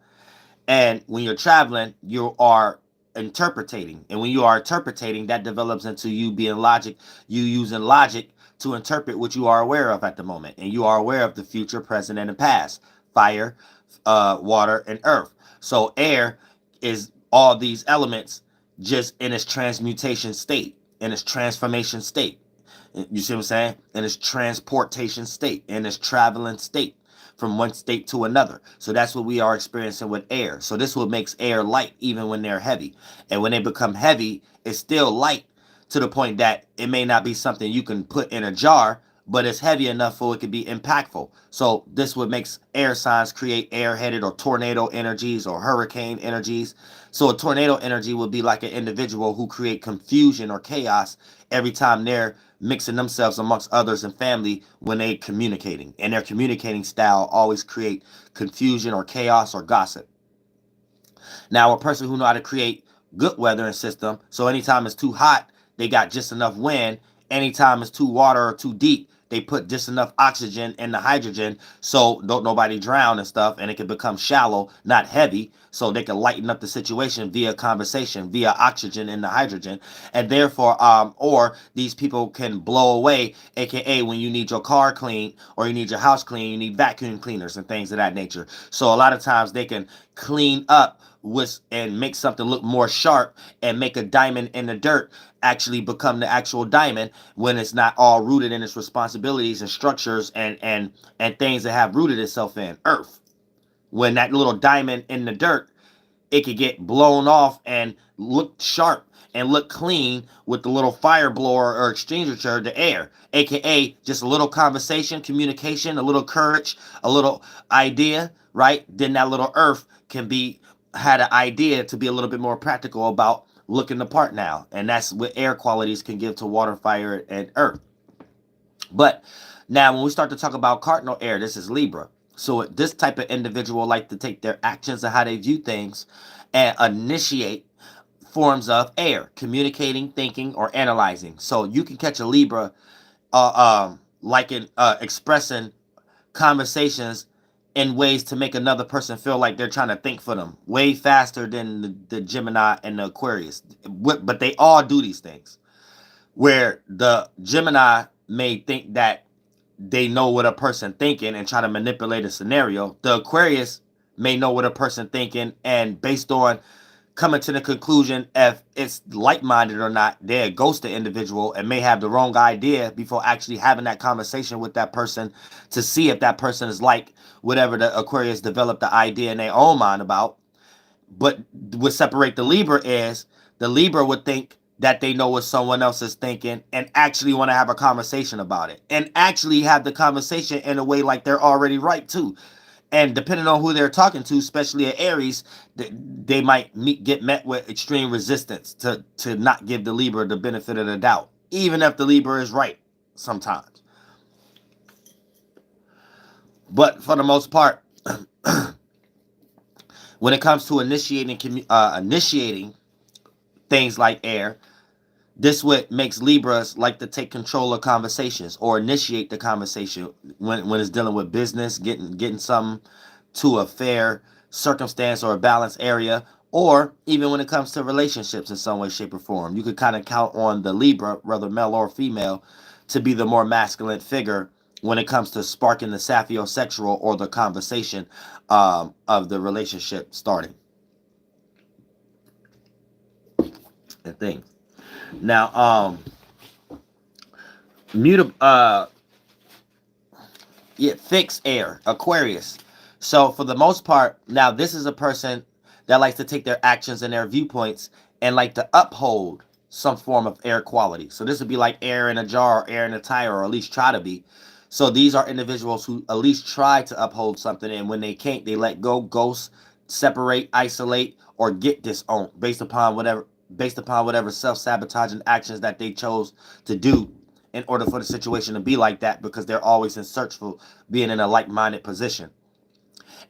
And when you're traveling, you are interpreting. And when you are interpreting, that develops into you being logic, you using logic to interpret what you are aware of at the moment. And you are aware of the future, present, and the past. Fire, water, and earth. So air is all these elements just in its transmutation state, in its transformation state. You see what I'm saying? In its transportation state, in its traveling state from one state to another. So that's what we are experiencing with air. So this what makes air light even when they're heavy. And when they become heavy, it's still light to the point that it may not be something you can put in a jar, but it's heavy enough for it to be impactful. So this what makes air signs create air-headed or tornado energies or hurricane energies. So a tornado energy would be like an individual who create confusion or chaos every time they're mixing themselves amongst others and family when they communicating. And their communicating style always create confusion or chaos or gossip. Now, a person who know how to create good weather and system, so anytime it's too hot, they got just enough wind. Anytime it's too water or too deep, they put just enough oxygen in the hydrogen so don't nobody drown and stuff, and it can become shallow, not heavy, so they can lighten up the situation via conversation, via oxygen in the hydrogen, and therefore, or these people can blow away, aka when you need your car cleaned or you need your house clean, you need vacuum cleaners and things of that nature. So a lot of times they can clean up with and make something look more sharp and make a diamond in the dirt actually become the actual diamond when it's not all rooted in its responsibilities and structures and things that have rooted itself in earth. When that little diamond in the dirt, it could get blown off and look sharp and look clean with the little fire blower or extinguisher, the air, aka just a little conversation, communication, a little courage, a little idea, right? Then that little earth can be had an idea to be a little bit more practical about looking the part now. And that's what air qualities can give to water, fire, and earth. But now when we start to talk about cardinal air, this is Libra. So this type of individual like to take their actions and how they view things and initiate forms of air, communicating, thinking, or analyzing. So you can catch a Libra like in expressing conversations in ways to make another person feel like they're trying to think for them way faster than the Gemini and the Aquarius. But they all do these things where the Gemini may think that they know what a person thinking and try to manipulate a scenario. The Aquarius may know what a person thinking, and based on coming to the conclusion if it's like-minded or not, they ghost the individual and may have the wrong idea before actually having that conversation with that person to see if that person is like whatever the Aquarius developed the idea in their own mind about. But what separate the Libra is the Libra would think that they know what someone else is thinking and actually want to have a conversation about it and actually have the conversation in a way like they're already right too. And depending on who they're talking to, especially at Aries, they might get met with extreme resistance to not give the Libra the benefit of the doubt, even if the Libra is right sometimes. But for the most part, when it comes to initiating things like air, this what makes Libras like to take control of conversations or initiate the conversation when it's dealing with business, getting something to a fair circumstance or a balanced area, or even when it comes to relationships in some way, shape, or form. You could kind of count on the Libra, whether male or female, to be the more masculine figure when it comes to sparking the saphiosexual or the conversation of the relationship starting and things. Now, mutable, fixed air, Aquarius. So for the most part, now this is a person that likes to take their actions and their viewpoints and like to uphold some form of air quality. So this would be like air in a jar or air in a tire, or at least try to be. So these are individuals who at least try to uphold something, and when they can't, they let go, ghost, separate, isolate, or get disowned based upon whatever self-sabotaging actions that they chose to do in order for the situation to be like that, because they're always in search for being in a like-minded position.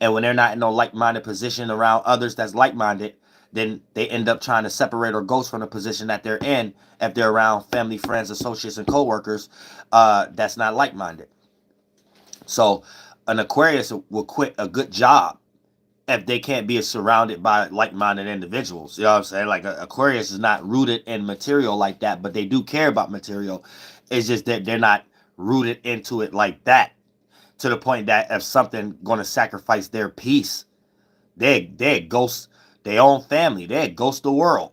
And when they're not in no like-minded position around others that's like-minded, then they end up trying to separate or ghost from the position that they're in if they're around family, friends, associates, and co-workers that's not like-minded. So an Aquarius will quit a good job if they can't be surrounded by like-minded individuals. You know what I'm saying? Like Aquarius is not rooted in material like that, but they do care about material. It's just that they're not rooted into it like that, to the point that if something going to sacrifice their peace, they ghost their own family. They ghost the world.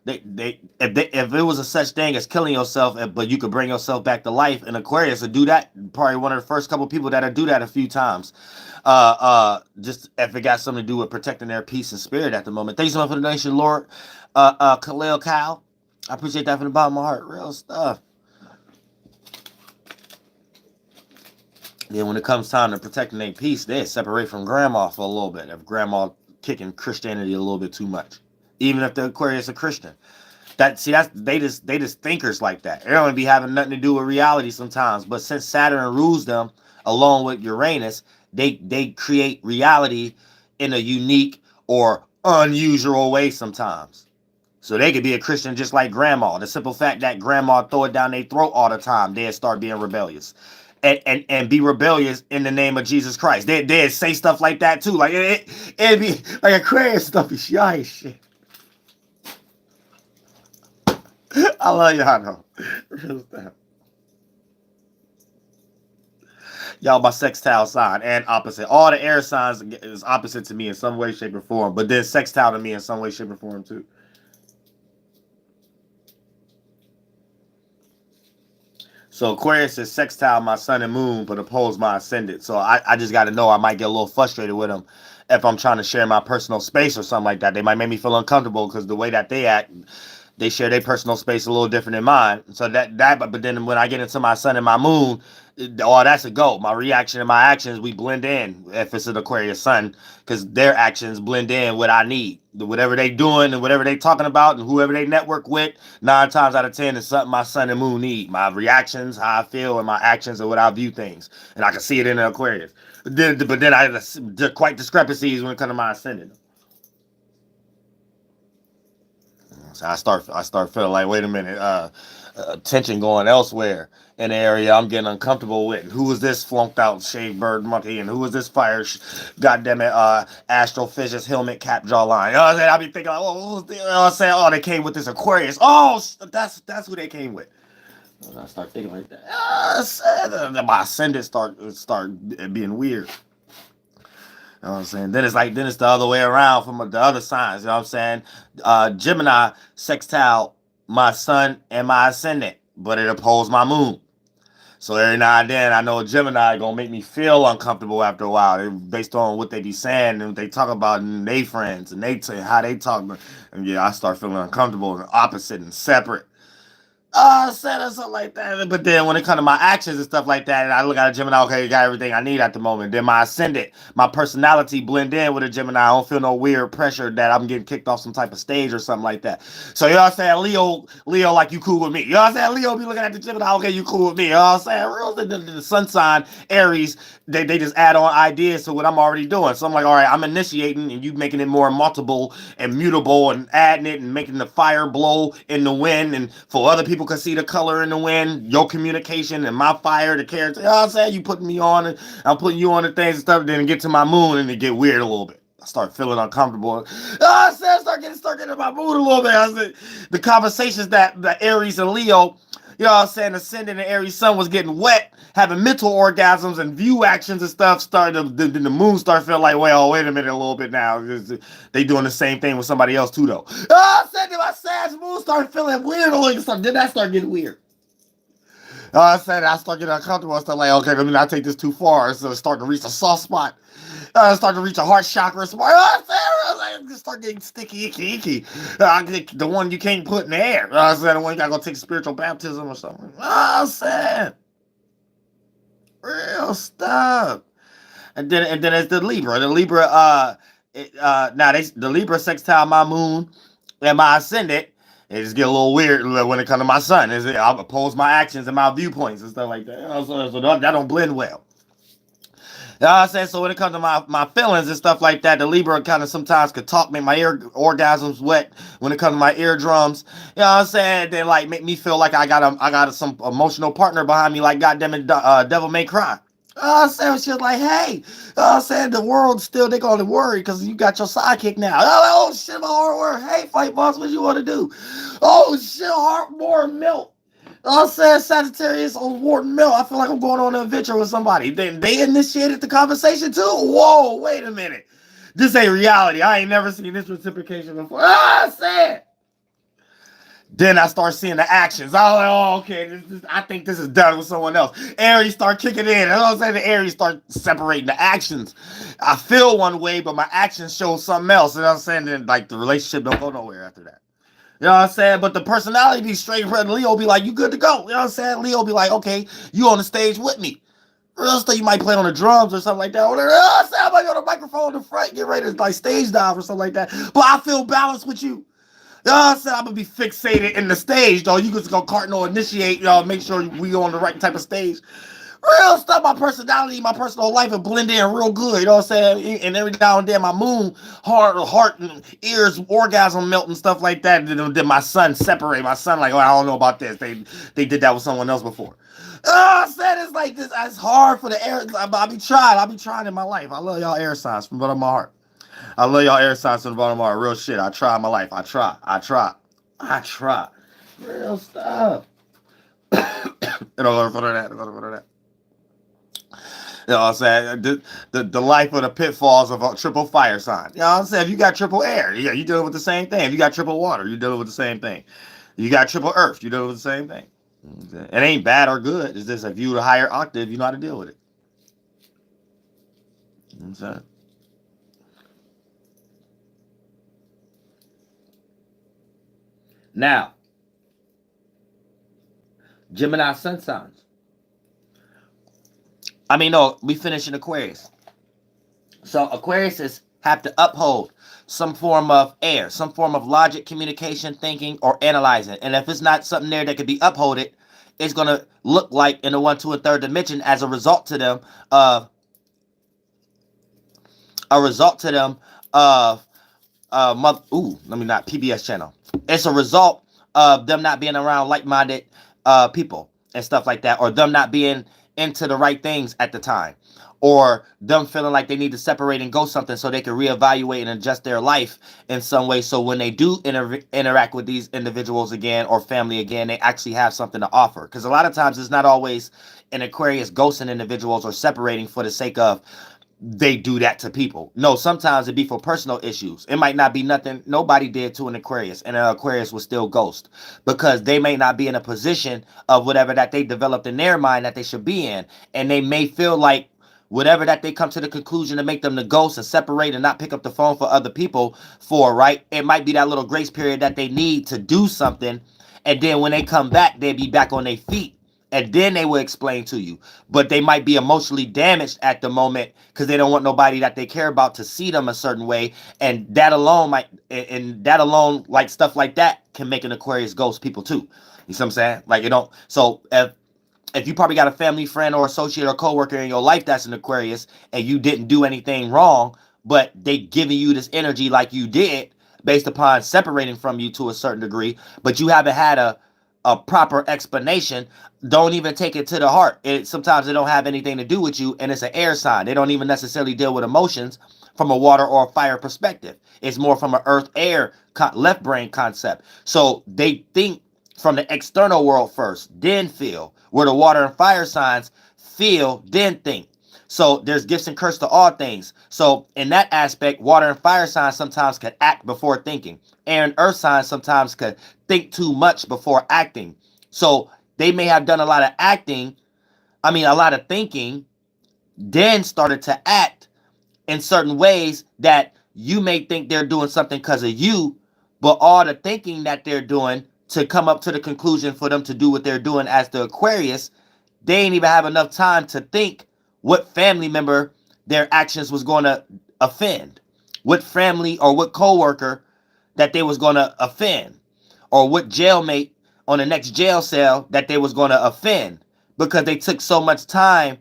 If it was a such thing as killing yourself, but you could bring yourself back to life, and Aquarius would do that. Probably one of the first couple people that'll do that a few times. Just if it got something to do with protecting their peace and spirit at the moment. Thanks so much for the donation, Lord. Khalil Kyle. I appreciate that from the bottom of my heart. Real stuff. Yeah, when it comes time to protecting their peace, they separate from grandma for a little bit. If grandma kicking Christianity a little bit too much, even if the Aquarius a Christian, that's they just thinkers like that. They don't be having nothing to do with reality sometimes. But since Saturn rules them, along with Uranus, they create reality in a unique or unusual way sometimes. So they could be a Christian just like grandma. The simple fact that grandma throw it down their throat all the time, they'd start being rebellious. And be rebellious in the name of Jesus Christ. They'd say stuff like that too. Like it'd be like Aquarius stuff. Y'all shit. I love y'all though. Y'all my sextile sign and opposite. All the air signs is opposite to me in some way, shape, or form. But then sextile to me in some way, shape, or form too. So Aquarius is sextile my sun and moon, but opposed my ascendant. So I just got to know I might get a little frustrated with them if I'm trying to share my personal space or something like that. They might make me feel uncomfortable because the way that they act, they share their personal space a little different than mine. So but then when I get into my sun and my moon, that's a go. My reaction and my actions, we blend in if it's an Aquarius sun, because their actions blend in what I need. Whatever they doing and whatever they talking about and whoever they network with, 9 times out of 10 is something my sun and moon need. My reactions, how I feel, and my actions are what I view things. And I can see it in the Aquarius. But then I quite discrepancies when it comes to my ascendant. So I start feeling like, wait a minute, attention going elsewhere in the area I'm getting uncomfortable with. Who is this flunked out shaved bird monkey? And who is this goddamn it, astrofish's helmet cap jawline? You know what I'm saying? I be thinking, like, oh, you know what I'm saying? Oh, they came with this Aquarius. Oh, that's who they came with. And I start thinking like that. My ascendant start being weird. You know what I'm saying? Then it's the other way around from the other signs. You know what I'm saying? Gemini sextile my sun and my ascendant, but it opposed my moon. So every now and then, I know Gemini gonna make me feel uncomfortable after a while, based on what they be saying and what they talk about and they friends and how they talk. And yeah, I start feeling uncomfortable and opposite and separate. Said or something like that. But then when it comes to my actions and stuff like that, and I look at a Gemini, okay, you got everything I need at the moment. Then my ascendant, my personality blend in with a Gemini. I don't feel no weird pressure that I'm getting kicked off some type of stage or something like that. So you know what I'm saying? Leo, like you cool with me. You know what I'm saying? Leo be looking at the Gemini, okay, you cool with me. You know what I'm saying? Real the sun sign, Aries, they just add on ideas to what I'm already doing. So I'm like, all right, I'm initiating and you making it more multiple and mutable and adding it and making the fire blow in the wind and for other people can see the color in the wind, your communication and my fire, the character. You know what I'm saying? You putting me on and I'm putting you on the things and stuff, then it get to my moon and it get weird a little bit. I start feeling uncomfortable. I said start getting in my mood a little bit. I said the conversations that the Aries and Leo, you know what I'm saying, ascending the Aries sun was getting wet, having mental orgasms and view actions and stuff. Started the moon started feeling like, well, wait a minute a little bit now. They doing the same thing with somebody else too though. I said my Sag moon started feeling weird. Then that started getting weird. I said I start getting uncomfortable. I start like, okay, let me not take this too far. So it's starting to reach a soft spot. Start to reach a heart chakra. So I start getting sticky, icky. The one you can't put in the air. I said the one you gotta go take spiritual baptism or something. I said real stuff. And then it's the Libra. The Libra, the Libra sextile my moon and my ascendant. It just get a little weird when it comes to my sun. I oppose my actions and my viewpoints and stuff like that. You know, so that don't blend well. You know what I'm saying? So when it comes to my feelings and stuff like that, the Libra kind of sometimes could talk, make my ear orgasms wet when it comes to my eardrums. You know what I'm saying? Then like make me feel like I got some emotional partner behind me, like goddamn it, Devil May Cry. I'm saying shit like, hey, I'm saying the world still they gonna worry because you got your sidekick now. Oh shit, my heart work. Hey, fight boss, what you want to do? Oh shit, heart more milk. I'm saying Sagittarius on Wharton Mill. I feel like I'm going on an adventure with somebody. They initiated the conversation too. Whoa, wait a minute. This ain't reality. I ain't never seen this reciprocation before. I said. Then I start seeing the actions. I was like, oh, okay, I think this is done with someone else. Aries start kicking in. You know what I'm saying? The Aries start separating the actions. I feel one way, but my actions show something else. You know what I'm saying? Then like the relationship don't go nowhere after that. You know what I'm saying? But the personality be straight. Leo be like, you good to go. You know what I'm saying? Leo be like, okay, you on the stage with me. Real stuff, you might play on the drums or something like that. Or, I might go on the microphone in the front, get ready to like stage dive or something like that. But I feel balanced with you. You know what I'm saying? I'm gonna be fixated in the stage, though. You just go cardinal initiate, y'all, make sure we on the right type of stage. Real stuff, my personality, my personal life will blend in real good, you know what I'm saying? And every now and then my moon, heart and ears, orgasm melt and stuff like that. Then my sun separate. My son like, oh, I don't know about this. They did that with someone else before. I said it's like this. It's hard for the air. I be trying in my life. I love y'all air signs from the bottom of my heart. I love y'all air signs from the bottom of my heart. Real shit. I try in my life. I try. Real stuff. You know, for that. You know what I'm saying? The life of the pitfalls of a triple fire sign. You know what I'm saying? If you got triple air, yeah, you're dealing with the same thing. If you got triple water, you're dealing with the same thing. You got triple earth, you're dealing with the same thing. It ain't bad or good. It's just if you the higher octave, you know how to deal with it. You know what I'm saying? Now, Gemini sun signs. We finish in Aquarius. So Aquariuses have to uphold some form of air, some form of logic, communication, thinking, or analyzing. And if it's not something there that could be upholded, it's going to look like in the 1, 2, and 3rd dimension as a result to them of PBS channel. It's a result of them not being around like-minded people and stuff like that, or them not being into the right things at the time, or them feeling like they need to separate and go something so they can reevaluate and adjust their life in some way, so when they do interact with these individuals again or family again, they actually have something to offer. Because a lot of times it's not always an Aquarius ghosting individuals or separating for the sake of they do that to people. No, sometimes it be for personal issues. It might not be nothing nobody did to an Aquarius, and an Aquarius will still ghost because they may not be in a position of whatever that they developed in their mind that they should be in, and they may feel like whatever that they come to the conclusion to make them the ghost and separate and not pick up the phone for other people for, right? It might be that little grace period that they need to do something, and then when they come back, they'll be back on their feet. And then they will explain to you. But they might be emotionally damaged at the moment because they don't want nobody that they care about to see them a certain way. And that alone like stuff like that, can make an Aquarius ghost people too. You see what I'm saying? Like, it don't. So if you probably got a family friend or associate or coworker in your life that's an Aquarius, and you didn't do anything wrong, but they giving you this energy like you did based upon separating from you to a certain degree, but you haven't had a proper explanation, don't even take it to the heart. Sometimes it don't have anything to do with you, and it's an air sign. They don't even necessarily deal with emotions from a water or a fire perspective. It's more from an earth air left brain concept. So they think from the external world first, then feel. Where the water and fire signs feel, then think. So there's gifts and curse to all things. So in that aspect, water and fire signs sometimes could act before thinking. Air and earth signs sometimes could think too much before acting. So they may have done a lot of thinking, then started to act in certain ways that you may think they're doing something because of you, but all the thinking that they're doing to come up to the conclusion for them to do what they're doing as the Aquarius, they ain't even have enough time to think what family member their actions was going to offend, what family or what coworker that they was going to offend, or what jailmate on the next jail cell that they was going to offend, because they took so much time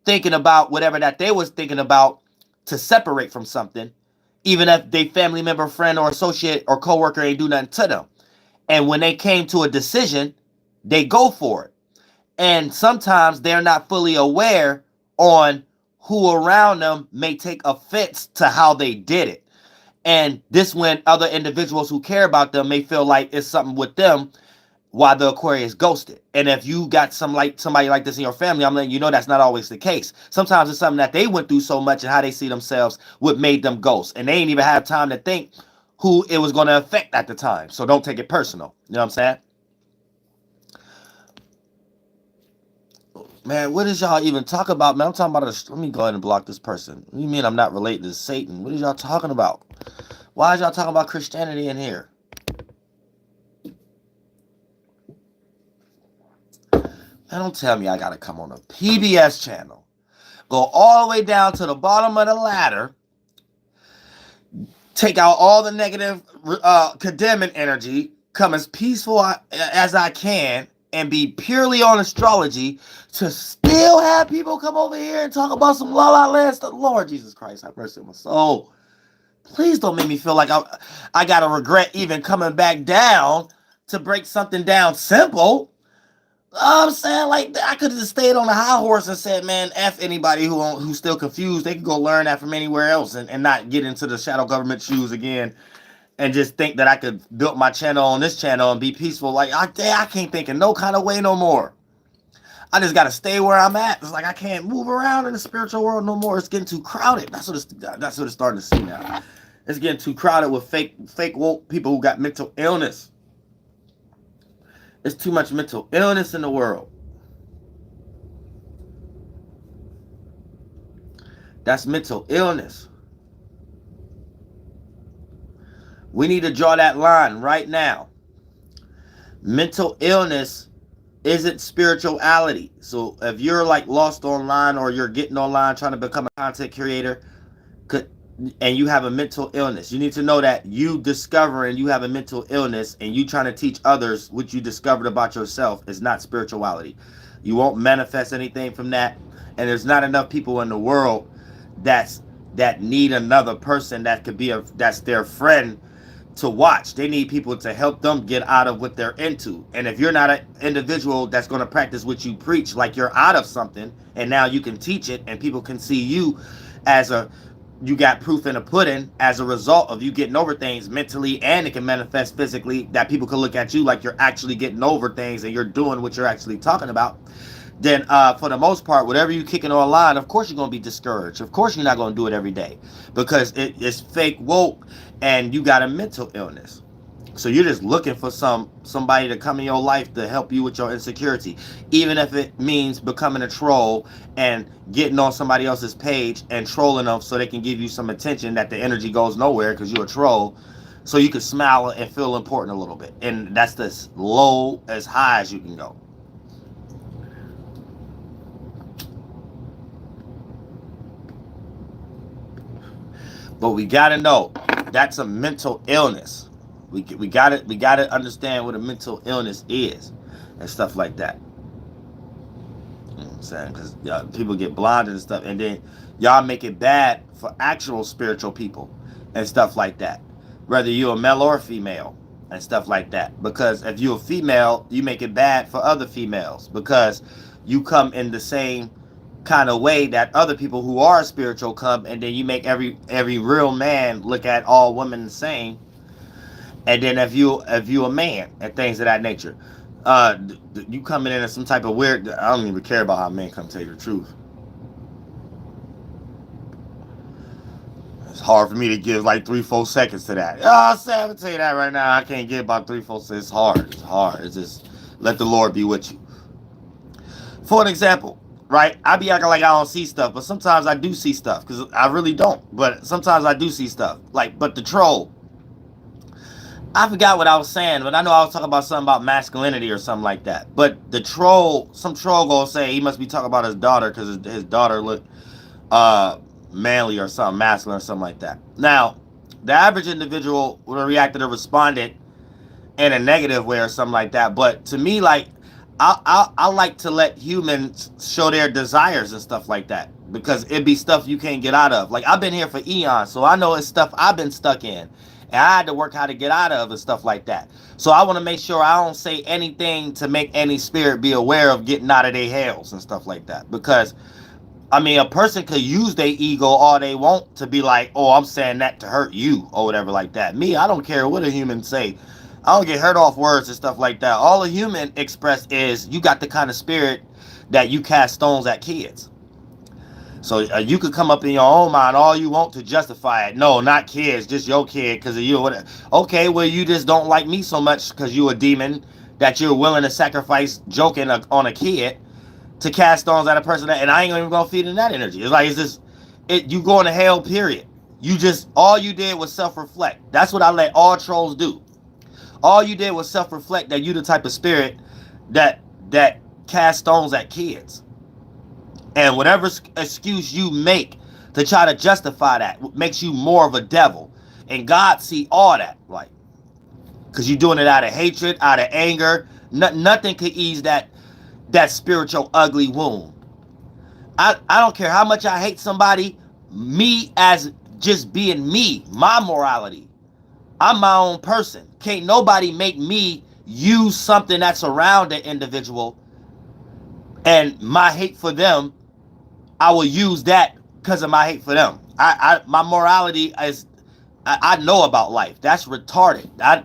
thinking about whatever that they was thinking about to separate from something, even if they family member, friend, or associate or coworker ain't do nothing to them. And when they came to a decision, they go for it. And sometimes they're not fully aware on who around them may take offense to how they did it. And this when other individuals who care about them may feel like it's something with them while the Aquarius ghosted. And if you got somebody like this in your family, I'm letting you know that's not always the case. Sometimes it's something that they went through so much and how they see themselves what made them ghost. And they ain't even have time to think who it was going to affect at the time. So don't take it personal. You know what I'm saying? Man, what is y'all even talking about, man? I'm talking about let me go ahead and block this person. What do you mean I'm not related to Satan? What is y'all talking about? Why is y'all talking about Christianity in here? Man, don't tell me I gotta come on a PBS channel, go all the way down to the bottom of the ladder, take out all the negative condemning energy, come as peaceful as I can, and be purely on astrology, to still have people come over here and talk about some La La Land stuff. Lord Jesus Christ, have mercy on my soul. Please don't make me feel like I gotta regret even coming back down to break something down simple. I'm saying, like, I could have just stayed on the high horse and said, man, F anybody who's still confused. They can go learn that from anywhere else and not get into the shadow government shoes again and just think that I could build my channel on this channel and be peaceful. Like, I can't think in no kind of way no more. I just got to stay where I'm at. It's like I can't move around in the spiritual world no more. It's getting too crowded. That's what it's starting to see now. It's getting too crowded with fake woke people who got mental illness. There's too much mental illness in the world. That's mental illness. We need to draw that line right now. Mental illness isn't spirituality. So if you're like lost online, or you're getting online trying to become a content creator, and you have a mental illness, you need to know that you discovering you have a mental illness and you trying to teach others what you discovered about yourself is not spirituality. You won't manifest anything from that. And there's not enough people in the world that need another person that could be that's their friend to watch. They need people to help them get out of what they're into. And if you're not an individual that's going to practice what you preach, like you're out of something and now you can teach it and people can see you as a, you got proof in the pudding as a result of you getting over things mentally, and it can manifest physically, that people can look at you like you're actually getting over things and you're doing what you're actually talking about. Then for the most part, whatever you kicking online, of course you're going to be discouraged. Of course you're not going to do it every day because it's fake woke and you got a mental illness. So you're just looking for somebody to come in your life to help you with your insecurity, even if it means becoming a troll and getting on somebody else's page and trolling them so they can give you some attention that the energy goes nowhere because you're a troll, so you can smile and feel important a little bit. And that's as low as high as you can go. But we gotta know that's a mental illness. We gotta understand what a mental illness is and stuff like that. You know what I'm saying? Because people get blinded and stuff, and then y'all make it bad for actual spiritual people and stuff like that. Whether you're a male or a female and stuff like that. Because if you're a female, you make it bad for other females because you come in the same kind of way that other people who are spiritual come, and then you make every real man look at all women the same. And then if you a man and things of that nature, you coming in as some type of weird. I don't even care about how men come tell you the truth. It's hard for me to give like 3-4 seconds to that. I'm gonna tell you that right now. I can't give about 3-4 seconds. It's hard. It's hard. It's just let the Lord be with you. For an example, right? I be acting like I don't see stuff, but sometimes I do see stuff because I really don't. But sometimes I do see stuff. Like, but the troll. I forgot what I was saying, but I know I was talking about something about masculinity or something like that. But the troll, some troll gonna say he must be talking about his daughter because his daughter looked manly or something, masculine or something like that. Now, the average individual would have reacted or responded in a negative way or something like that. But to me, like, I like to let humans show their desires and stuff like that because it'd be stuff you can't get out of. Like, I've been here for eons, so I know it's stuff I've been stuck in. And I had to work how to get out of and stuff like that. So I want to make sure I don't say anything to make any spirit be aware of getting out of their hells and stuff like that. Because, I mean, a person could use their ego all they want to be like, oh, I'm saying that to hurt you or whatever like that. Me, I don't care what a human say. I don't get hurt off words and stuff like that. All a human express is you got the kind of spirit that you cast stones at kids. So you could come up in your own mind all you want to justify it. No, not kids, just your kid because of you. Okay, well, you just don't like me so much because you a demon that you're willing to sacrifice joking on a kid to cast stones at a person and I ain't even gonna feed in that energy. It's like, you going to hell, period. All you did was self-reflect. That's what I let all trolls do. All you did was self-reflect that you the type of spirit that cast stones at kids. And whatever excuse you make to try to justify that makes you more of a devil. And God see all that, like, because you're doing it out of hatred, out of anger. Nothing could ease that spiritual ugly wound. I don't care how much I hate somebody. Me as just being me, my morality. I'm my own person. Can't nobody make me use something that's around the individual and my hate for them. I will use that because of my hate for them. My morality is, I know about life. That's retarded. I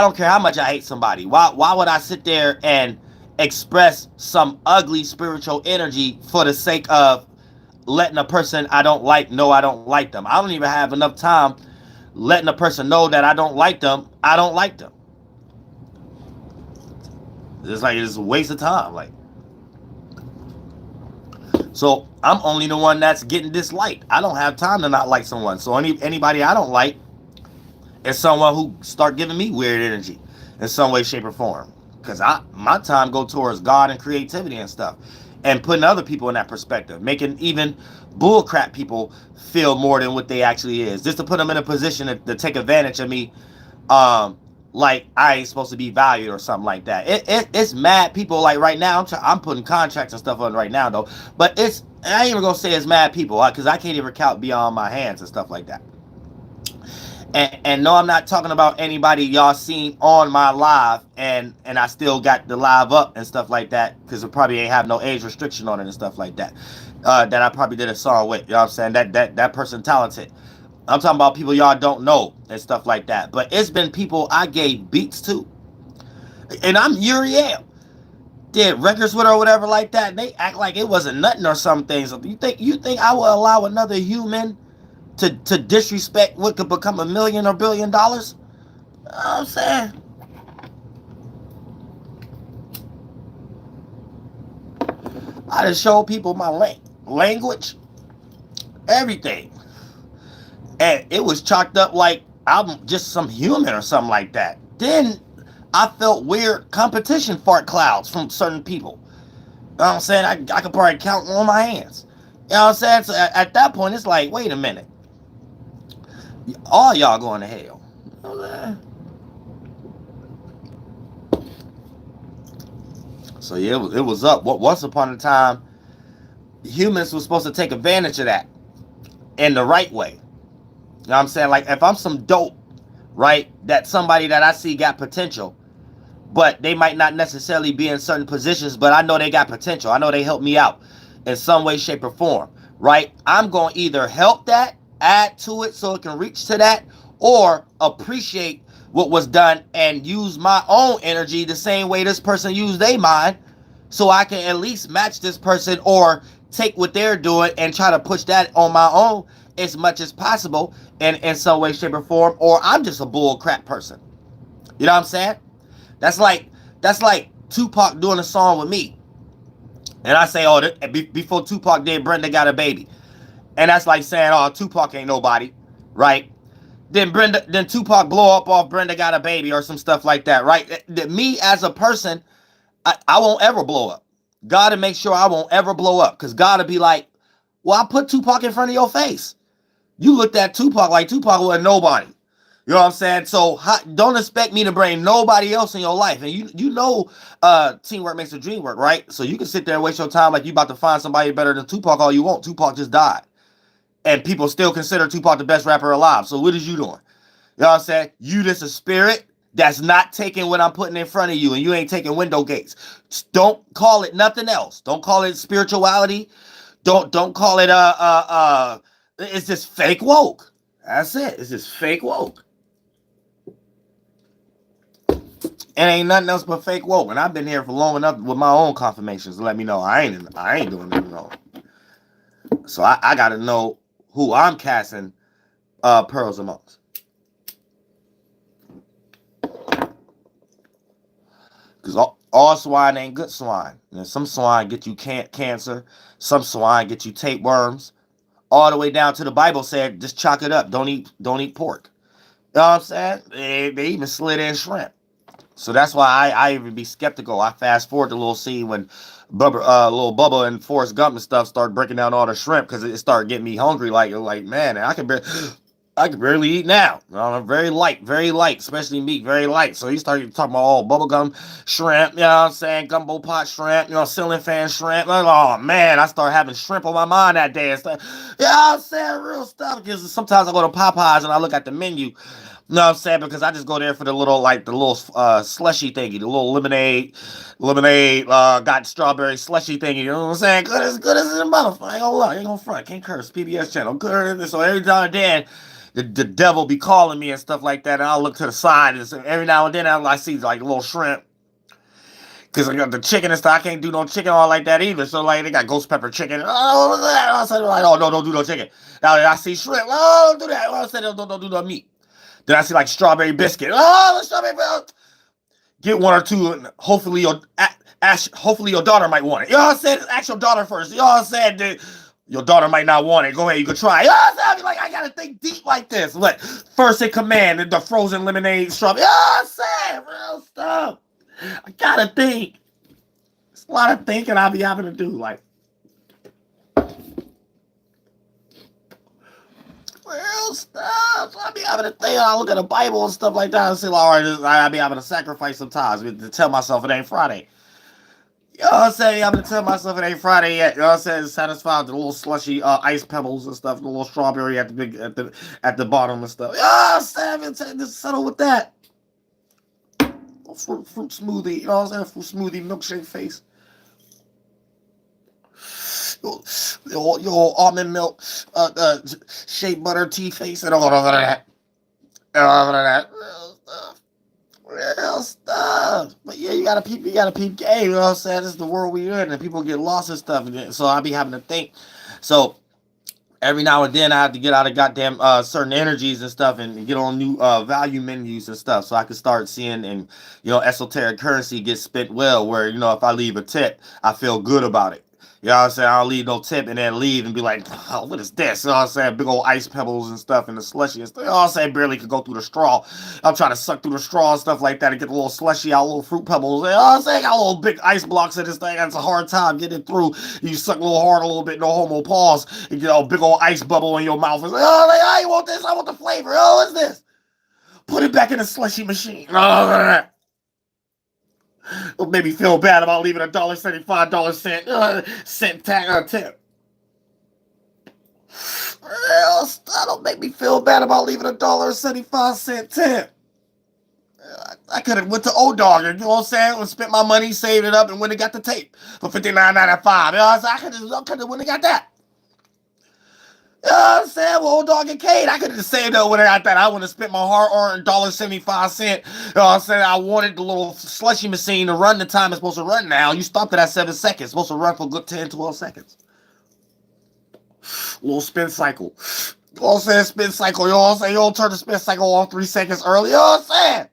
don't care how much I hate somebody. Why would I sit there and express some ugly spiritual energy for the sake of letting a person I don't like know I don't like them? I don't even have enough time letting a person know that I don't like them. I don't like them. It's a waste of time. Like, so I'm only the one that's getting disliked. I don't have time to not like someone. So anybody I don't like is someone who start giving me weird energy in some way, shape, or form. Because my time go towards God and creativity and stuff. And putting other people in that perspective. Making even bullcrap people feel more than what they actually is. Just to put them in a position to take advantage of me. Like I ain't supposed to be valued or something like that. It's mad people like right now. I'm putting contracts and stuff on right now though. But I ain't even gonna say it's mad people because I can't even count beyond my hands and stuff like that. And no, I'm not talking about anybody y'all seen on my live, and I still got the live up and stuff like that, because it probably ain't have no age restriction on it and stuff like that. That I probably did a song with. You know what I'm saying? That person talented. I'm talking about people y'all don't know and stuff like that. But it's been people I gave beats to, and I'm Uriel. Did records with her or whatever like that, and they act like it wasn't nothing or some things. You think I will allow another human to disrespect what could become $1 million or $1 billion? You know what I'm saying? I just show people my language, everything. And it was chalked up like I'm just some human or something like that. Then I felt weird competition fart clouds from certain people. You know what I'm saying? I could probably count on my hands. You know what I'm saying? So at that point, it's like, wait a minute. All y'all going to hell. You know what I'm saying? So yeah, it was up. Once upon a time, humans were supposed to take advantage of that in the right way. You know what I'm saying? Like, if I'm some dope, right, that somebody that I see got potential, but they might not necessarily be in certain positions, but I know they got potential. I know they help me out in some way, shape, or form, right? I'm going to either help that, add to it so it can reach to that, or appreciate what was done and use my own energy the same way this person used their mind, so I can at least match this person or take what they're doing and try to push that on my own as much as possible in some way, shape, or form. Or I'm just a bull crap person. You know what I'm saying? That's like Tupac doing a song with me, and I say, oh, before Tupac did, Brenda got a baby, and that's like saying, oh, Tupac ain't nobody, right? Then Tupac blow up off Brenda got a baby or some stuff like that, right? Me as a person, I won't ever blow up. God to make sure I won't ever blow up, because God to be like, well, I put Tupac in front of your face. You looked at Tupac like Tupac wasn't nobody. You know what I'm saying? So don't expect me to bring nobody else in your life. And you know, teamwork makes the dream work, right? So you can sit there and waste your time like you about to find somebody better than Tupac all you want. Tupac just died. And people still consider Tupac the best rapper alive. So what is you doing? You know what I'm saying? You just a spirit that's not taking what I'm putting in front of you, and you ain't taking window gates. Don't call it nothing else. Don't call it spirituality. Don't call it it's just fake woke. That's it. It's just fake woke. It ain't nothing else but fake woke. And I've been here for long enough with my own confirmations to let me know I ain't doing nothing wrong. So I gotta know who I'm casting pearls amongst. Because all swine ain't good swine. You know, some swine get you cancer. Some swine get you tapeworms. All the way down to the Bible said, just chalk it up. Don't eat pork. You know what I'm saying? They even slid in shrimp. So that's why I even be skeptical. I fast forward the little scene when little Bubba and Forrest Gump and stuff start breaking down all the shrimp, because it started getting me hungry. Like man, I can barely eat now. I'm very light, especially meat, very light. So he started talking about all bubblegum shrimp, you know what I'm saying, gumbo pot shrimp, ceiling fan shrimp. Like, oh man, I started having shrimp on my mind that day and stuff. You know what I'm saying, real stuff. Because sometimes I go to Popeyes and I look at the menu. You know what I'm saying? Because I just go there for the little slushy thingy, the little lemonade, got strawberry slushy thingy. You know what I'm saying? Good as a motherfucker. I ain't gonna lie, I ain't gonna front. Can't curse. PBS channel. Good. So every time and then, the devil be calling me and stuff like that, and I'll look to the side, and every now and then I see like a little shrimp. Because I got the chicken and stuff. I can't do no chicken all like that either. So like they got ghost pepper chicken. Oh, what's that? I said like, oh no, don't do no chicken. Now I see shrimp. Oh, don't do that. I said don't do no meat. Then I see like strawberry biscuit. Oh, strawberry biscuit. Get one or two, and hopefully your daughter might want it. You know what I'm saying? Ask your daughter first. You know what I'm saying? Dude, your daughter might not want it. Go ahead, you can try. You know what I'm saying? Like, I gotta think deep like this. What? First in command, the frozen lemonade strawberry. You know what I'm saying? Real stuff. I gotta think. It's a lot of thinking I'll be having to do. Like, real stuff. I be having to think. I look at the Bible and stuff like that and say, all right, I be having to sacrifice sometimes to tell myself it ain't Friday. You know what I'm saying? I'm gonna tell myself it ain't Friday yet. You know what I'm saying? Satisfied with the little slushy ice pebbles and stuff, the little strawberry at the at the bottom and stuff. You know what I'm saying? Just settle with that. Fruit smoothie, you know what I'm saying? Fruit smoothie, milkshake face. Your almond milk, shea butter tea face, and all of that. All of that. Real stuff. But yeah, you gotta peep game, you know what I'm saying? This is the world we in, and people get lost and stuff. And so I be having to think. So every now and then I have to get out of goddamn certain energies and stuff and get on new value menus and stuff so I can start seeing and esoteric currency get spent well where if I leave a tip I feel good about it. You know what I'm saying? I'll leave no tip and then leave and be like, oh, what is this? You know what I'm saying? Big old ice pebbles and stuff and the slushy and stuff. You know what I'm saying? Barely could go through the straw. I'm trying to suck through the straw and stuff like that and get a little slushy out, little fruit pebbles. You know what I'm saying? Got little big ice blocks in this thing. That's a hard time getting through. You suck a little hard a little bit, no homo pause, and get a big old ice bubble in your mouth. It's like, oh, I ain't want this. I want the flavor. Oh, what's this? Put it back in the slushy machine. It'll make me feel bad about leaving $1.75 tip. Don't make me feel bad about leaving $1.75 tip. I could have went to O-Dog, you know what I'm saying? And spent my money, saved it up, and went and got the tape for $59.95. You know what I'm saying? I could have went and got that. You know what I'm saying? Well, O-Dog and Kate, I could have saved up when I got that. I would have spent my hard-earned $1.75. You know what I'm saying? I wanted the little slushy machine to run the time it's supposed to run now. You stopped it at 7 seconds. It's supposed to run for a good 10, 12 seconds. Little spin cycle. You know what I'm saying? Spin cycle. You know what I'm saying? You don't turn the spin cycle off 3 seconds early. You know what I'm saying?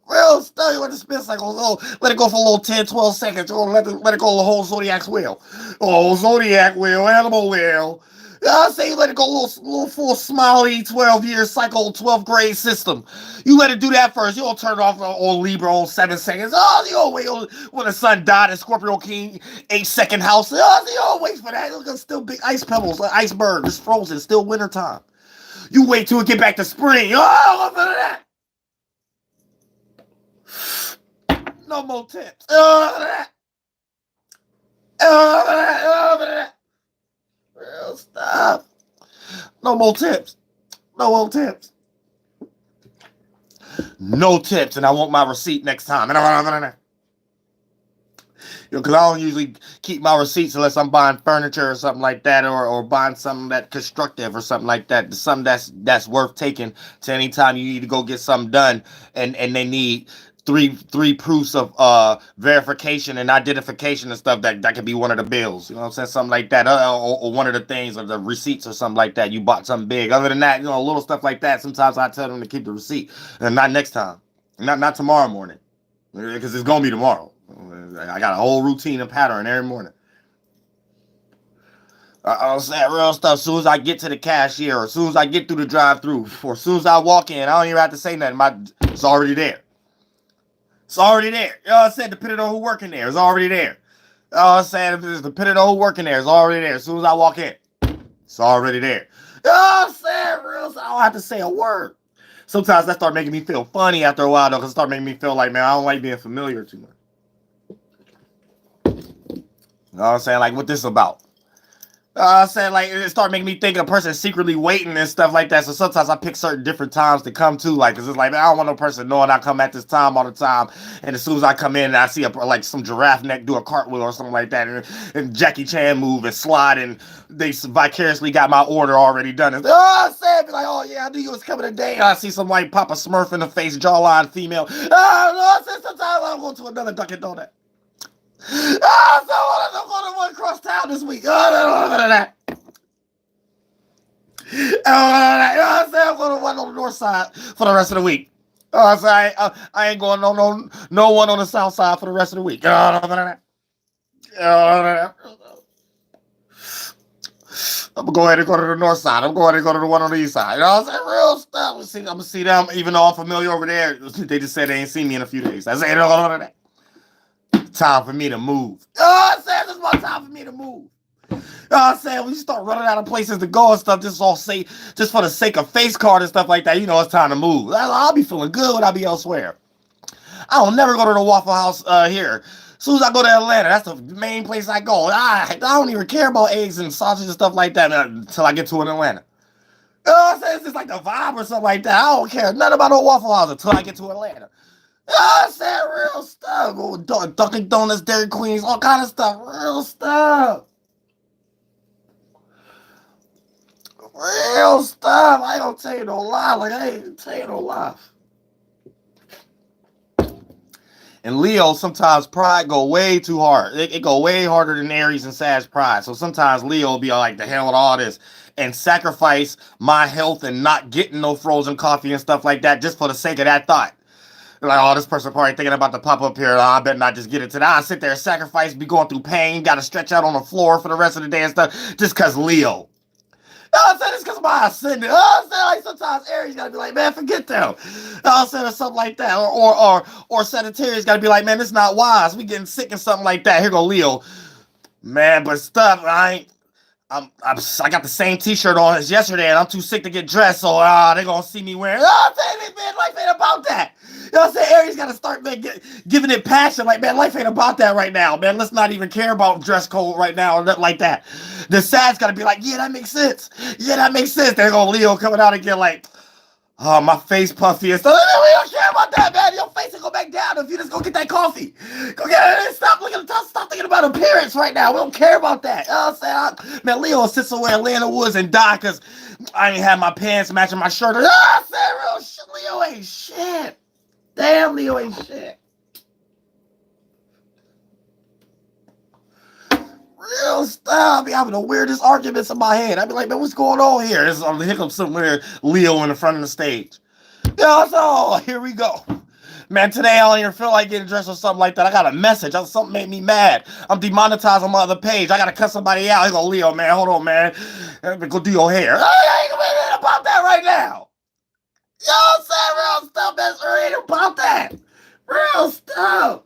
Real stuff. You want the spin cycle. Oh, let it go for a little 10, 12 seconds. You let it go the whole Zodiac's wheel. Oh, Zodiac wheel, animal wheel. You know what I'm saying? You let it go a little full smiley 12-year cycle, 12th grade system. You let it do that first. You don't turn it off on Libra on 7 seconds. Oh, you don't wait when the sun died in Scorpio King 8-second house. Oh, you don't wait for that. Look, still big ice pebbles, like iceberg. It's frozen. Still wintertime. You wait till it get back to spring. Oh, look at that. No more tips. Real stuff. No more tips. No more tips. No tips, and I want my receipt next time. Because I don't usually keep my receipts unless I'm buying furniture or something like that, or buying something that's constructive or something like that. Something that's worth taking to any time you need to go get something done, and they need three proofs of verification and identification and stuff that could be one of the bills. You know what I'm saying? Something like that, or one of the things, or the receipts or something like that. You bought something big. Other than that, little stuff like that. Sometimes I tell them to keep the receipt, and not next time, not tomorrow morning, because it's gonna be tomorrow. I got a whole routine and pattern every morning. I'm saying real stuff. As soon as I get to the cashier, or as soon as I get through the drive-through, or as soon as I walk in, I don't even have to say nothing. It's already there. It's already there. You know what I'm saying? Depending on who working there, it's already there. You know what I'm saying? Depending on who working there, it's already there. As soon as I walk in, it's already there. You know what I'm saying? Real stuff. I don't have to say a word. Sometimes that start making me feel funny after a while, though, because it start making me feel like, man, I don't like being familiar too much. You know what I'm saying? Like, what this about? I'm saying, like, it started making me think a person secretly waiting and stuff like that. So sometimes I pick certain different times to come to, like, because it's like, man, I don't want no person knowing I come at this time all the time. And as soon as I come in and I see like some giraffe neck do a cartwheel or something like that, and Jackie Chan move and slide, and they vicariously got my order already done. And I'm saying, like, oh yeah, I knew you was coming today. I see some white Papa Smurf in the face, jawline female. I said sometimes I'll go to another Dunkin' Donut. So I'm going to one across town this week. I'm going to one on the north side for the rest of the week. I ain't going no one on the south side for the rest of the week. I'm gonna go ahead and go to the north side. I'm going to go to the one on the east side. You know what I'm saying? Real stuff. I'm gonna see them, even though I'm familiar over there. They just said they ain't seen me in a few days. I say no. Time for me to move. I'm saying this is my time for me to move. I'm saying when you start running out of places to go and stuff, just for the sake of face card and stuff like that, it's time to move. I'll be feeling good when I be elsewhere. I don't never go to the Waffle House here. soon as I go to Atlanta, that's the main place I go. I don't even care about eggs and sausage and stuff like that until I get to an Atlanta. You know what I'm saying? It's just like the vibe or something like that. I don't care nothing about no Waffle House until I get to Atlanta. You know what I'm saying? Real stuff. Dunkin' Donuts, Dairy Queens, all kind of stuff. Real stuff. Real stuff. I ain't gonna tell you no lie. Like, I ain't gonna tell you no lie. And Leo, sometimes pride go way too hard. It go way harder than Aries and Sag pride. So sometimes Leo will be like, the hell with all this and sacrifice my health and not getting no frozen coffee and stuff like that just for the sake of that thought. Like, oh, this person probably thinking about the pop up here. Oh, I better not just get it today. I sit there and sacrifice, be going through pain, got to stretch out on the floor for the rest of the day and stuff just because Leo. You know what I'm saying? It's because of my ascendant. You know what I'm saying? Like, sometimes Aries gotta be like, man, forget them. You know what I'm saying? Or something like that. Or Sagittarius gotta be like, man, it's not wise. We getting sick and something like that. Here go Leo. Man, but stuff, I got the same t-shirt on as yesterday and I'm too sick to get dressed, so they're gonna see me wearing. You know what I'm saying? Man, life ain't about that. You know what I'm saying? Aries gotta start, man, giving it passion. Like, man, life ain't about that right now, man. Let's not even care about dress code right now or nothing like that. The Sag's gotta be like, yeah, that makes sense. Yeah, that makes sense. There go Leo coming out again like, oh, my face puffy and stuff. We don't care about that, man. Your face will go back down if you just go get that coffee. Go get it. Stop thinking about appearance right now. We don't care about that. You know what I'm saying? Man, Leo will sit somewhere in Atlanta Woods and die because I ain't have my pants matching my shirt. You know what I'm saying? Real shit. Leo ain't shit. Damn, Leo ain't shit. Real stuff. I be having the weirdest arguments in my head. I be like, man, what's going on here? There's a hiccup somewhere. Leo in the front of the stage. Yeah, so here we go. Man, today I don't even feel like getting dressed or something like that. I got a message. Something made me mad. I'm demonetized on my other page. I gotta cut somebody out. Here go Leo, man. Hold on, man. Go do your hair. I ain't gonna be about that right now. You know what I'm saying? Real stuff. That's ain't about that. Real stuff.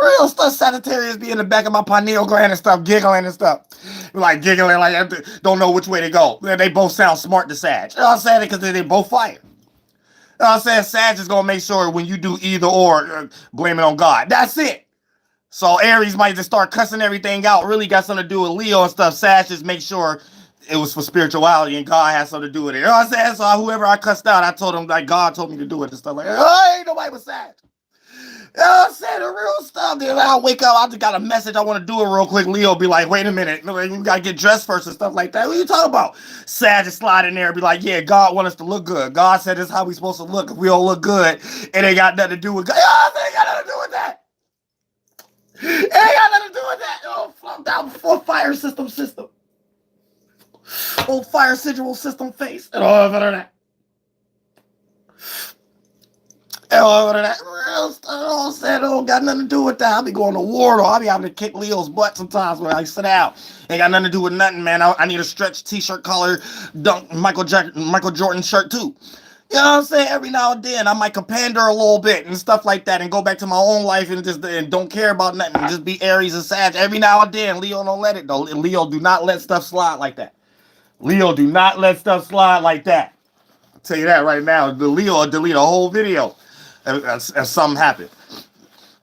Real stuff. Sagittarius be in the back of my pineal gland and stuff, giggling and stuff. Like giggling, like I don't know which way to go. They both sound smart to Sag. You know what I'm saying? Because they both fire. You know what I'm saying? Sag is going to make sure when you do either or, blame it on God. That's it. So Aries might just start cussing everything out. Really got something to do with Leo and stuff. Sag just make sure it was for spirituality and God has something to do with it. You know what I'm saying? So whoever I cussed out, I told him like God told me to do it and stuff like that. Oh, ain't nobody but Sag. You know what I'm saying? The real stuff. Dude. I'll wake up. I just got a message. I want to do it real quick. Leo be like, wait a minute. You got to get dressed first and stuff like that. What are you talking about? Sag just slide in there and be like, yeah, God want us to look good. God said this is how we supposed to look. If we don't look good, it ain't got nothing to do with God. You know what I'm saying? It ain't got nothing to do with that. It ain't got nothing to do with that. Oh, flunk down before fire system. Old fire sigil system face. And all of that. Real stuff. Said, don't got nothing to do with that. I'll be going to war though. I'll be having to kick Leo's butt sometimes when I sit out. Ain't got nothing to do with nothing, man. I need a stretch t-shirt collar, dunk Michael Jordan shirt too. You know what I'm saying? Every now and then I might pander a little bit and stuff like that and go back to my own life and just and don't care about nothing. Just be Aries and Sag. Every now and then, Leo don't let it though. Leo do not let stuff slide like that. Leo do not let stuff slide like that. I'll tell you that right now. The Leo will delete a whole video. And something happened.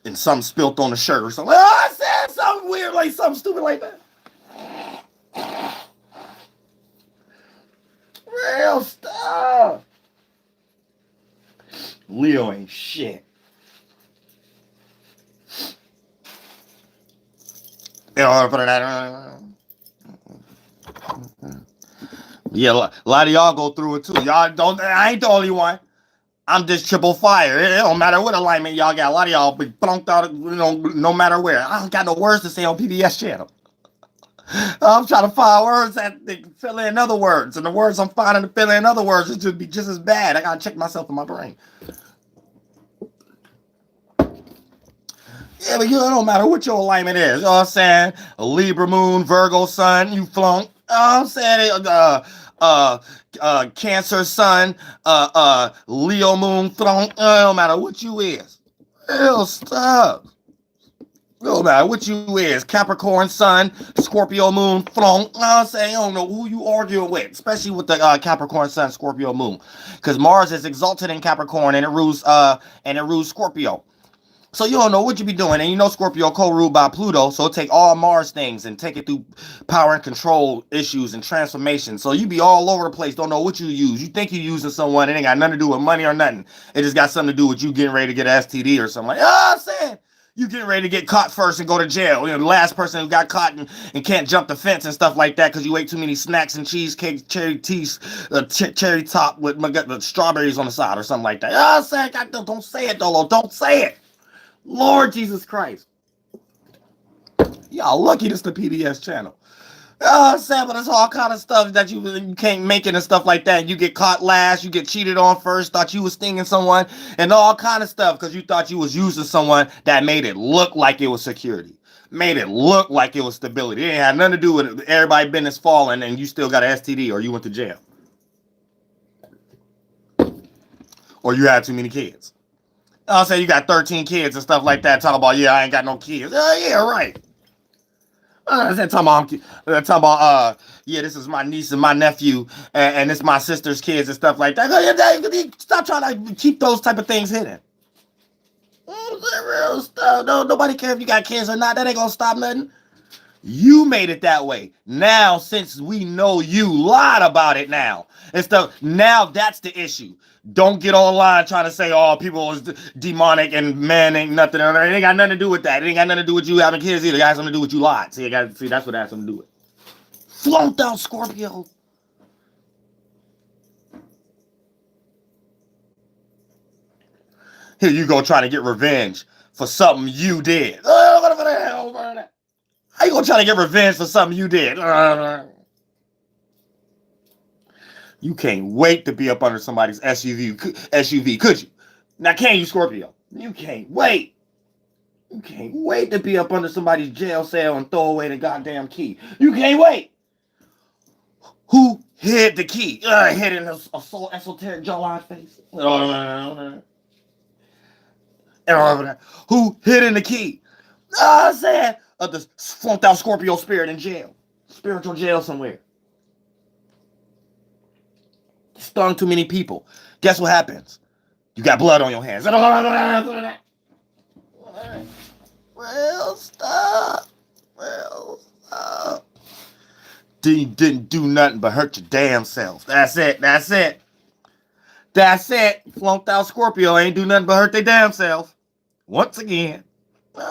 And something spilt on the shirt or something. Oh, I said something weird, like something stupid like that. Real stuff. Leo ain't shit. Yeah, a lot of y'all go through it too. Y'all don't. I ain't the only one. I'm just triple fire. It don't matter what alignment y'all got. A lot of y'all be plunked out, no matter where. I don't got no words to say on PBS channel. I'm trying to find words that they can fill in other words. And the words I'm finding to fill in other words is just be just as bad. I gotta check myself in my brain. Yeah, but it don't matter what your alignment is. You know what I'm saying? A Libra moon, Virgo sun, you flunk. You know what I'm saying? Cancer sun, Leo moon, flunk. It don't matter what you is. Real stuff. It don't matter what you is. Capricorn sun, Scorpio moon, flunk. You know what I'm saying? You don't know who you arguing with, especially with the Capricorn sun, Scorpio moon. Because Mars is exalted in Capricorn and it rules Scorpio. So you don't know what you be doing. And you know Scorpio co-ruled by Pluto, so it take all Mars things and take it through power and control issues and transformation. So you be all over the place, don't know what you use. You think you using someone, it ain't got nothing to do with money or nothing. It just got something to do with you getting ready to get an STD or something. Like, I'm saying, you getting ready to get caught first and go to jail. You know, the last person who got caught and can't jump the fence and stuff like that because you ate too many snacks and cheesecake, cherry teas, cherry top with strawberries on the side or something like that. I'm saying, don't say it, Dolo. Don't say it. Lord Jesus Christ. Y'all lucky this the PBS channel. Sam, but there's all kind of stuff that you can't make it and stuff like that. You get caught last, you get cheated on first, thought you was stinging someone, and all kind of stuff because you thought you was using someone that made it look like it was security. Made it look like it was stability. It ain't had nothing to do with it. Everybody business falling and you still got an STD or you went to jail. Or you had too many kids. I'll say you got 13 kids and stuff like that. Talk about, yeah, I ain't got no kids. Yeah, right. Talking about, yeah, this is my niece and my nephew, and it's my sister's kids and stuff like that. Stop trying to keep those type of things hidden. Real stuff. No, nobody cares if you got kids or not. That ain't gonna stop nothing. You made it that way. Now, since we know you lied about it now, and stuff, now that's the issue. Don't get online trying to say, oh, people is demonic and man ain't nothing. It ain't got nothing to do with that. It ain't got nothing to do with you having kids either. It got something to do with you lied. See, that's what it has something to do with. Flaunt out Scorpio. Here you go trying to get revenge for something you did. How you gonna try to get revenge for something you did? You can't wait to be up under somebody's SUV, could you? Now, can you, Scorpio? You can't wait. You can't wait to be up under somebody's jail cell and throw away the goddamn key. You can't wait. Who hid the key? Hid in a esoteric jawline face. Who hid in the key? I said the flunked out Scorpio spirit in jail. Spiritual jail somewhere. Stung too many people. Guess what happens? You got blood on your hands. Well, stop. Didn't do nothing but hurt your damn self. That's it. Flunked out Scorpio ain't do nothing but hurt their damn self. Once again. Then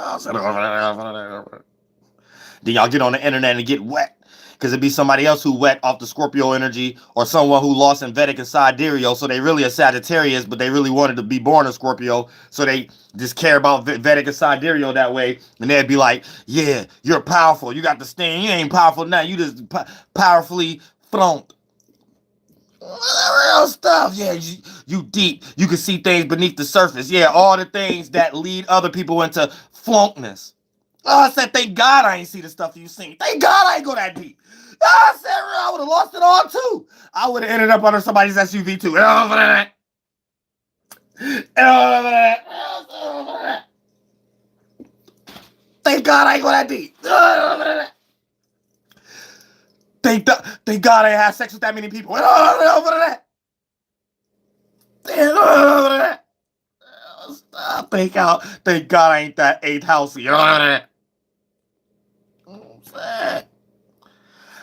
y'all get on the internet and get wet. Because it'd be somebody else who wet off the Scorpio energy or someone who lost in Vedic and Sidereal. So they really a Sagittarius, but they really wanted to be born a Scorpio. So they just care about Vedic and Sidereal that way. And they'd be like, yeah, you're powerful. You got the sting. You ain't powerful now. You just powerfully flunked. Real stuff. Yeah, you deep. You can see things beneath the surface. Yeah, all the things that lead other people into flunkness. I said, thank God I ain't see the stuff you seen. Thank God I ain't go that deep. I said, I would have lost it all too. I would have ended up under somebody's SUV too. Thank God I ain't go that deep. Thank God I ain't had sex with that many people. Thank God I ain't that eighth housey.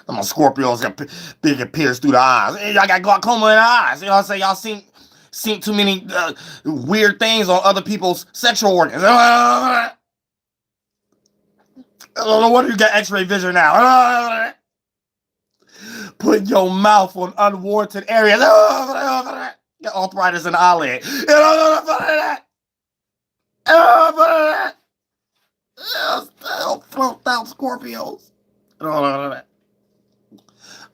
Them Scorpios got big and pierced through the eyes. Y'all got glaucoma in the eyes. You know what I'm saying? Y'all seen too many weird things on other people's sexual organs. I don't know whether you got X-ray vision now. Put your mouth on unwarranted areas. Got arthritis in the eyelid. Flunked out Scorpios.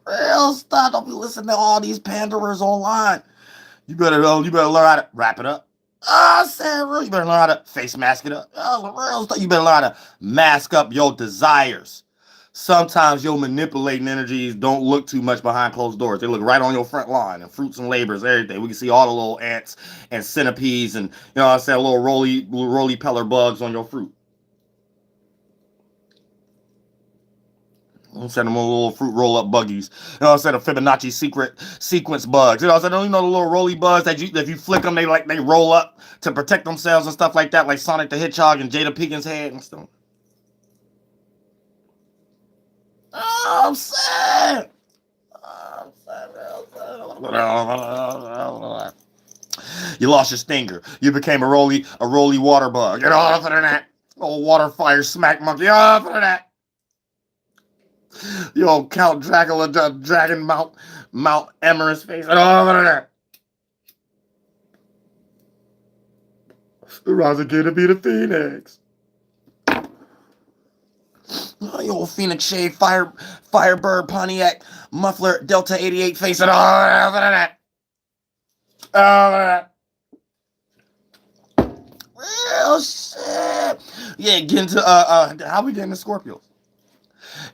Real stuff. Don't be listening to all these panderers online. You better learn how to wrap it up. I said, real. You better learn how to face mask it up. Real stuff. You better learn how to mask up your desires. Sometimes your manipulating energies don't look too much behind closed doors. They look right on your front lawn and fruits and labors, everything. We can see all the little ants and centipedes and, you know what I'm saying, little roly peller bugs on your fruit. Instead of little fruit roll up buggies, you know, instead of Fibonacci secret sequence bugs, you know, so don't you know the little roly bugs that you, if you flick them, they roll up to protect themselves and stuff like that, like Sonic the Hedgehog and Jada Pinkett's head and stuff. Oh, I'm sad. You lost your stinger. You became a roly water bug. Get off of that. Old water fire smack monkey. Get off of that. You old Count Dracula dragon Mount Emerus face. Get off of that. Rise again to be the Phoenix. Oh, you old Phoenix shade Firebird Pontiac muffler Delta 88 face. Get off of that. Oh shit. Yeah, get into how we getting to Scorpios?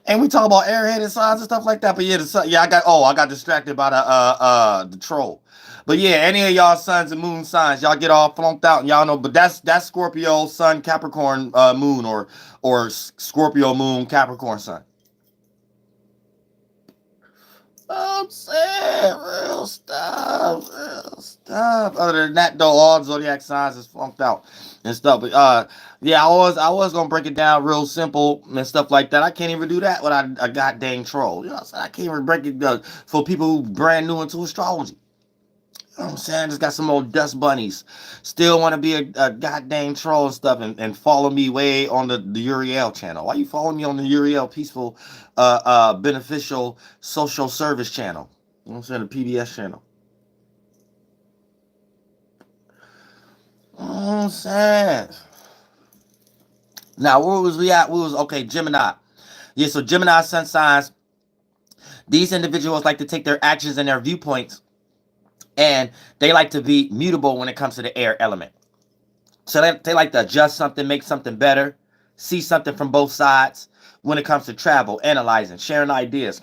And we talk about airheaded signs and stuff like that. But yeah, I got distracted by the troll. But yeah, any of y'all suns and moon signs, y'all get all flunked out, and y'all know. But that's Scorpio sun Capricorn moon or Scorpio moon Capricorn sun. I'm saying real stuff. Other than that, though, all zodiac signs is flunked out and stuff. But yeah, I was gonna break it down real simple and stuff like that. I can't even do that without a goddamn troll. You know what I'm saying? I can't even break it for people who brand new into astrology. You know what I'm saying? Just got some old dust bunnies. Still want to be a goddamn troll and stuff and follow me way on the Uriel channel. Why you following me on the Uriel Peaceful Beneficial Social Service channel? You know what I'm saying? The PBS channel. You know what I'm saying? Now, where was we at? Okay, Gemini. Yeah, so Gemini sun signs. These individuals like to take their actions and their viewpoints, and they like to be mutable when it comes to the air element. So they like to adjust something, make something better, see something from both sides when it comes to travel, analyzing, sharing ideas,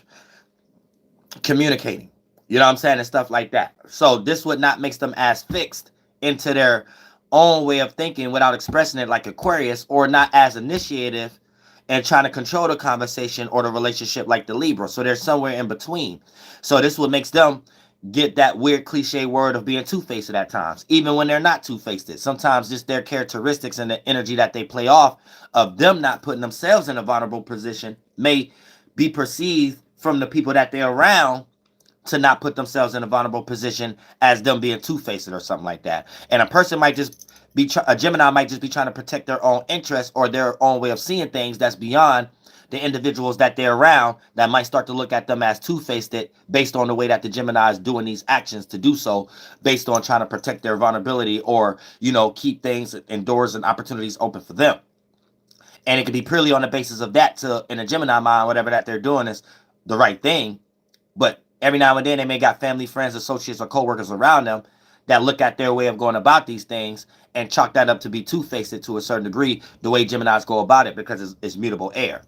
communicating. You know what I'm saying? And stuff like that. So this would not make them as fixed into their own way of thinking without expressing it like Aquarius, or not as initiative and trying to control the conversation or the relationship like the Libra. So they're somewhere in between. So this would make them get that weird cliche word of being two-faced at times, even when they're not two-faced. Sometimes just their characteristics and the energy that they play off of them not putting themselves in a vulnerable position may be perceived from the people that they're around to not put themselves in a vulnerable position as them being two-faced or something like that. And a person might just be, a Gemini might just be trying to protect their own interests or their own way of seeing things that's beyond the individuals that they're around, that might start to look at them as two-faced based on the way that the Gemini is doing these actions to do so, based on trying to protect their vulnerability or, you know, keep things and doors and opportunities open for them. And it could be purely on the basis of that in a Gemini mind, whatever that they're doing is the right thing. But every now and then they may got family, friends, associates, or coworkers around them that look at their way of going about these things and chalk that up to be two-faced to a certain degree, the way Geminis go about it, because it's mutable air.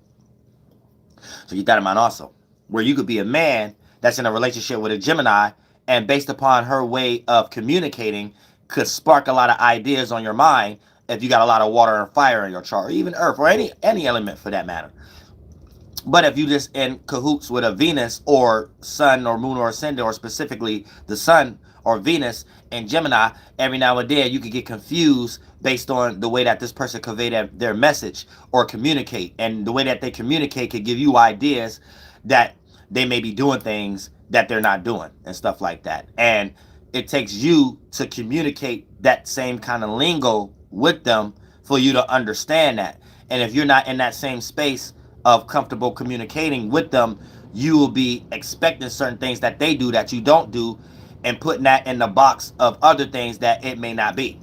So keep that in mind also. Where you could be a man that's in a relationship with a Gemini, and based upon her way of communicating, could spark a lot of ideas on your mind if you got a lot of water and fire in your chart, or even earth, or any element for that matter. But if you just in cahoots with a Venus or sun or moon or ascendant, or specifically the sun or Venus and Gemini, every now and then you could get confused based on the way that this person convey their message or communicate. And the way that they communicate could give you ideas that they may be doing things that they're not doing and stuff like that. And it takes you to communicate that same kind of lingo with them for you to understand that. And if you're not in that same space of comfortable communicating with them, you will be expecting certain things that they do that you don't do, and putting that in the box of other things that it may not be.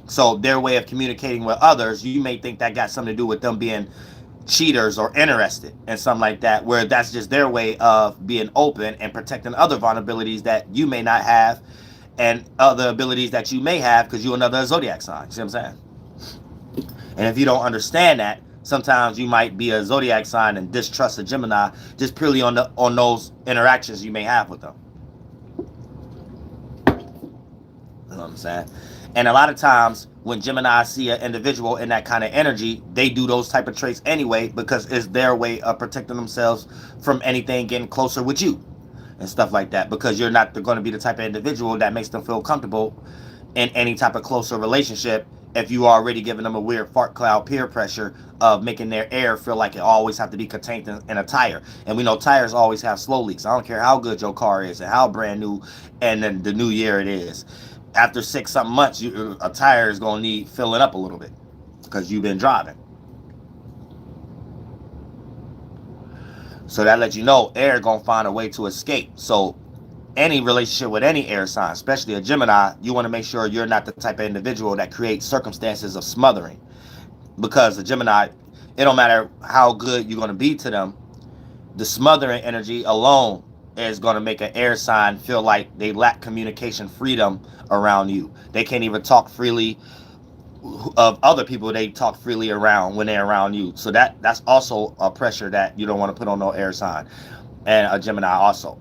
So their way of communicating with others, you may think that got something to do with them being cheaters or interested and something like that, where that's just their way of being open and protecting other vulnerabilities that you may not have, and other abilities that you may have because you're another zodiac sign. See what I'm saying? And if you don't understand that, sometimes you might be a zodiac sign and distrust a Gemini just purely on those interactions you may have with them. You know what I'm saying? And a lot of times when Gemini see an individual in that kind of energy, they do those type of traits anyway because it's their way of protecting themselves from anything getting closer with you and stuff like that, because you're not going to be the type of individual that makes them feel comfortable in any type of closer relationship if you are already giving them a weird fart cloud peer pressure of making their air feel like it always have to be contained in a tire. And we know tires always have slow leaks. I don't care how good your car is and how brand new and then the new year it is. After 6 something months, a tire is going to need filling up a little bit because you've been driving. So that lets you know air going to find a way to escape. So any relationship with any air sign, especially a Gemini, you want to make sure you're not the type of individual that creates circumstances of smothering. Because a Gemini, it don't matter how good you're going to be to them, the smothering energy alone is going to make an air sign feel like they lack communication freedom around you. They can't even talk freely of other people they talk freely around when they're around you. So that's also a pressure that you don't want to put on no air sign. And a Gemini also.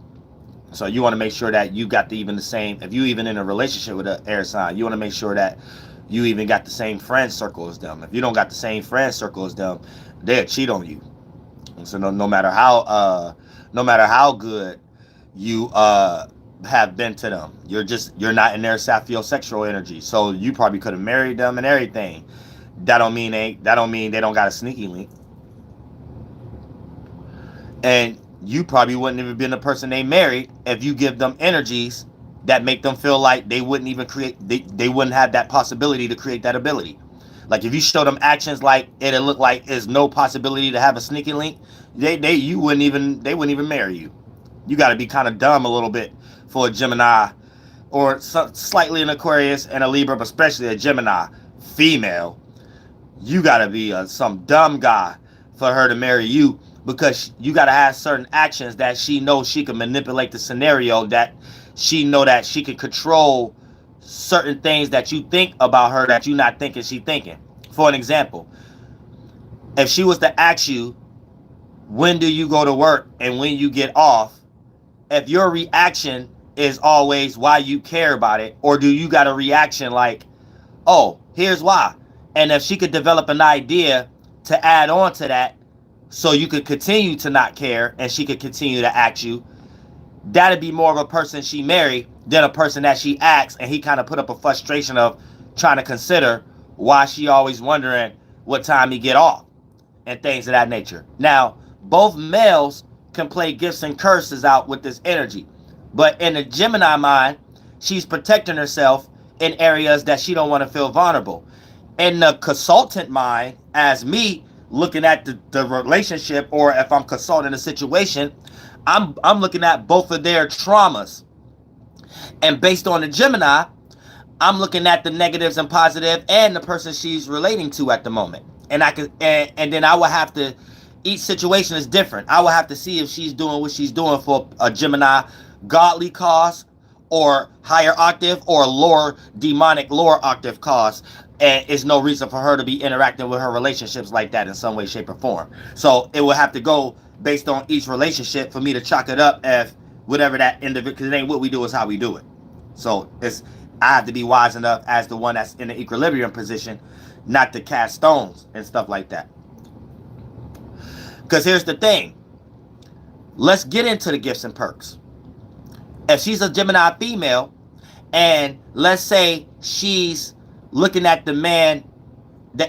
So you want to make sure that you got the same, if you even in a relationship with an air sign, you want to make sure that you even got the same friend circle as them. If you don't got the same friend circle as them, they'll cheat on you. And so no matter how good you have been to them, you're not in their sapiosexual energy. So you probably could have married them and everything. That don't mean they don't got a sneaky link. And you probably wouldn't even been the person they married if you give them energies that make them feel like they wouldn't even they wouldn't have that possibility to create that ability. Like if you show them actions like it'll look like there's no possibility to have a sneaky link, they wouldn't even marry you. You got to be kind of dumb a little bit for a Gemini, or slightly an Aquarius and a Libra, but especially a Gemini female. You got to be some dumb guy for her to marry you, because you got to have certain actions that she knows she can manipulate the scenario, that she know that she can control certain things that you think about her that you not thinking she thinking. For an example, if she was to ask you, when do you go to work and when you get off, if your reaction is always why you care about it, or do you got a reaction like, oh, here's why. And if she could develop an idea to add on to that, so you could continue to not care and she could continue to ask you, that'd be more of a person she married than a person that she asks and he kind of put up a frustration of trying to consider why she always wondering what time he get off and things of that nature. Now, both males can play gifts and curses out with this energy, but in the Gemini mind, she's protecting herself in areas that she don't want to feel vulnerable. In the consultant mind, as me, looking at the relationship, or if I'm consulting a situation, I'm looking at both of their traumas. And based on the Gemini, I'm looking at the negatives and positive and the person she's relating to at the moment. And I could and then I will have to, each situation is different. I will have to see if she's doing what she's doing for a Gemini godly cause, or higher octave, or lower demonic lower octave cause. And it's no reason for her to be interacting with her relationships like that in some way, shape, or form. So it will have to go based on each relationship for me to chalk it up as whatever that individual, because it ain't what we do, is how we do it. So I have to be wise enough as the one that's in the equilibrium position not to cast stones and stuff like that. Because here's the thing. Let's get into the gifts and perks. If she's a Gemini female, and let's say she's looking at the man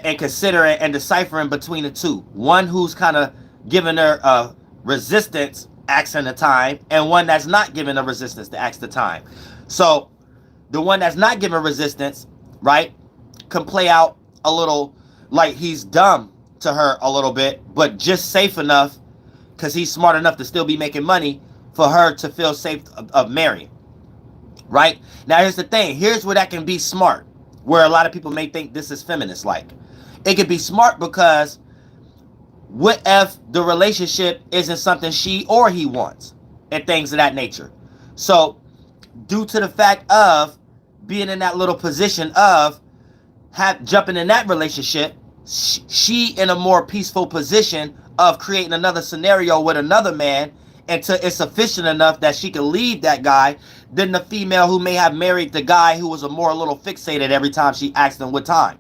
and considering and deciphering between the two. One who's kind of giving her resistance, asking the time, and one that's not giving her resistance to ask the time. So the one that's not giving resistance, right, can play out a little like he's dumb to her a little bit, but just safe enough because he's smart enough to still be making money for her to feel safe of marrying. Right? Now here's the thing. Here's where that can be smart, where a lot of people may think this is feminist like. It could be smart because what if the relationship isn't something she or he wants and things of that nature? So due to the fact of being in that little position of jumping in that relationship, she in a more peaceful position of creating another scenario with another man until it's sufficient enough that she can leave that guy than the female who may have married the guy who was a little fixated every time she asked him what time.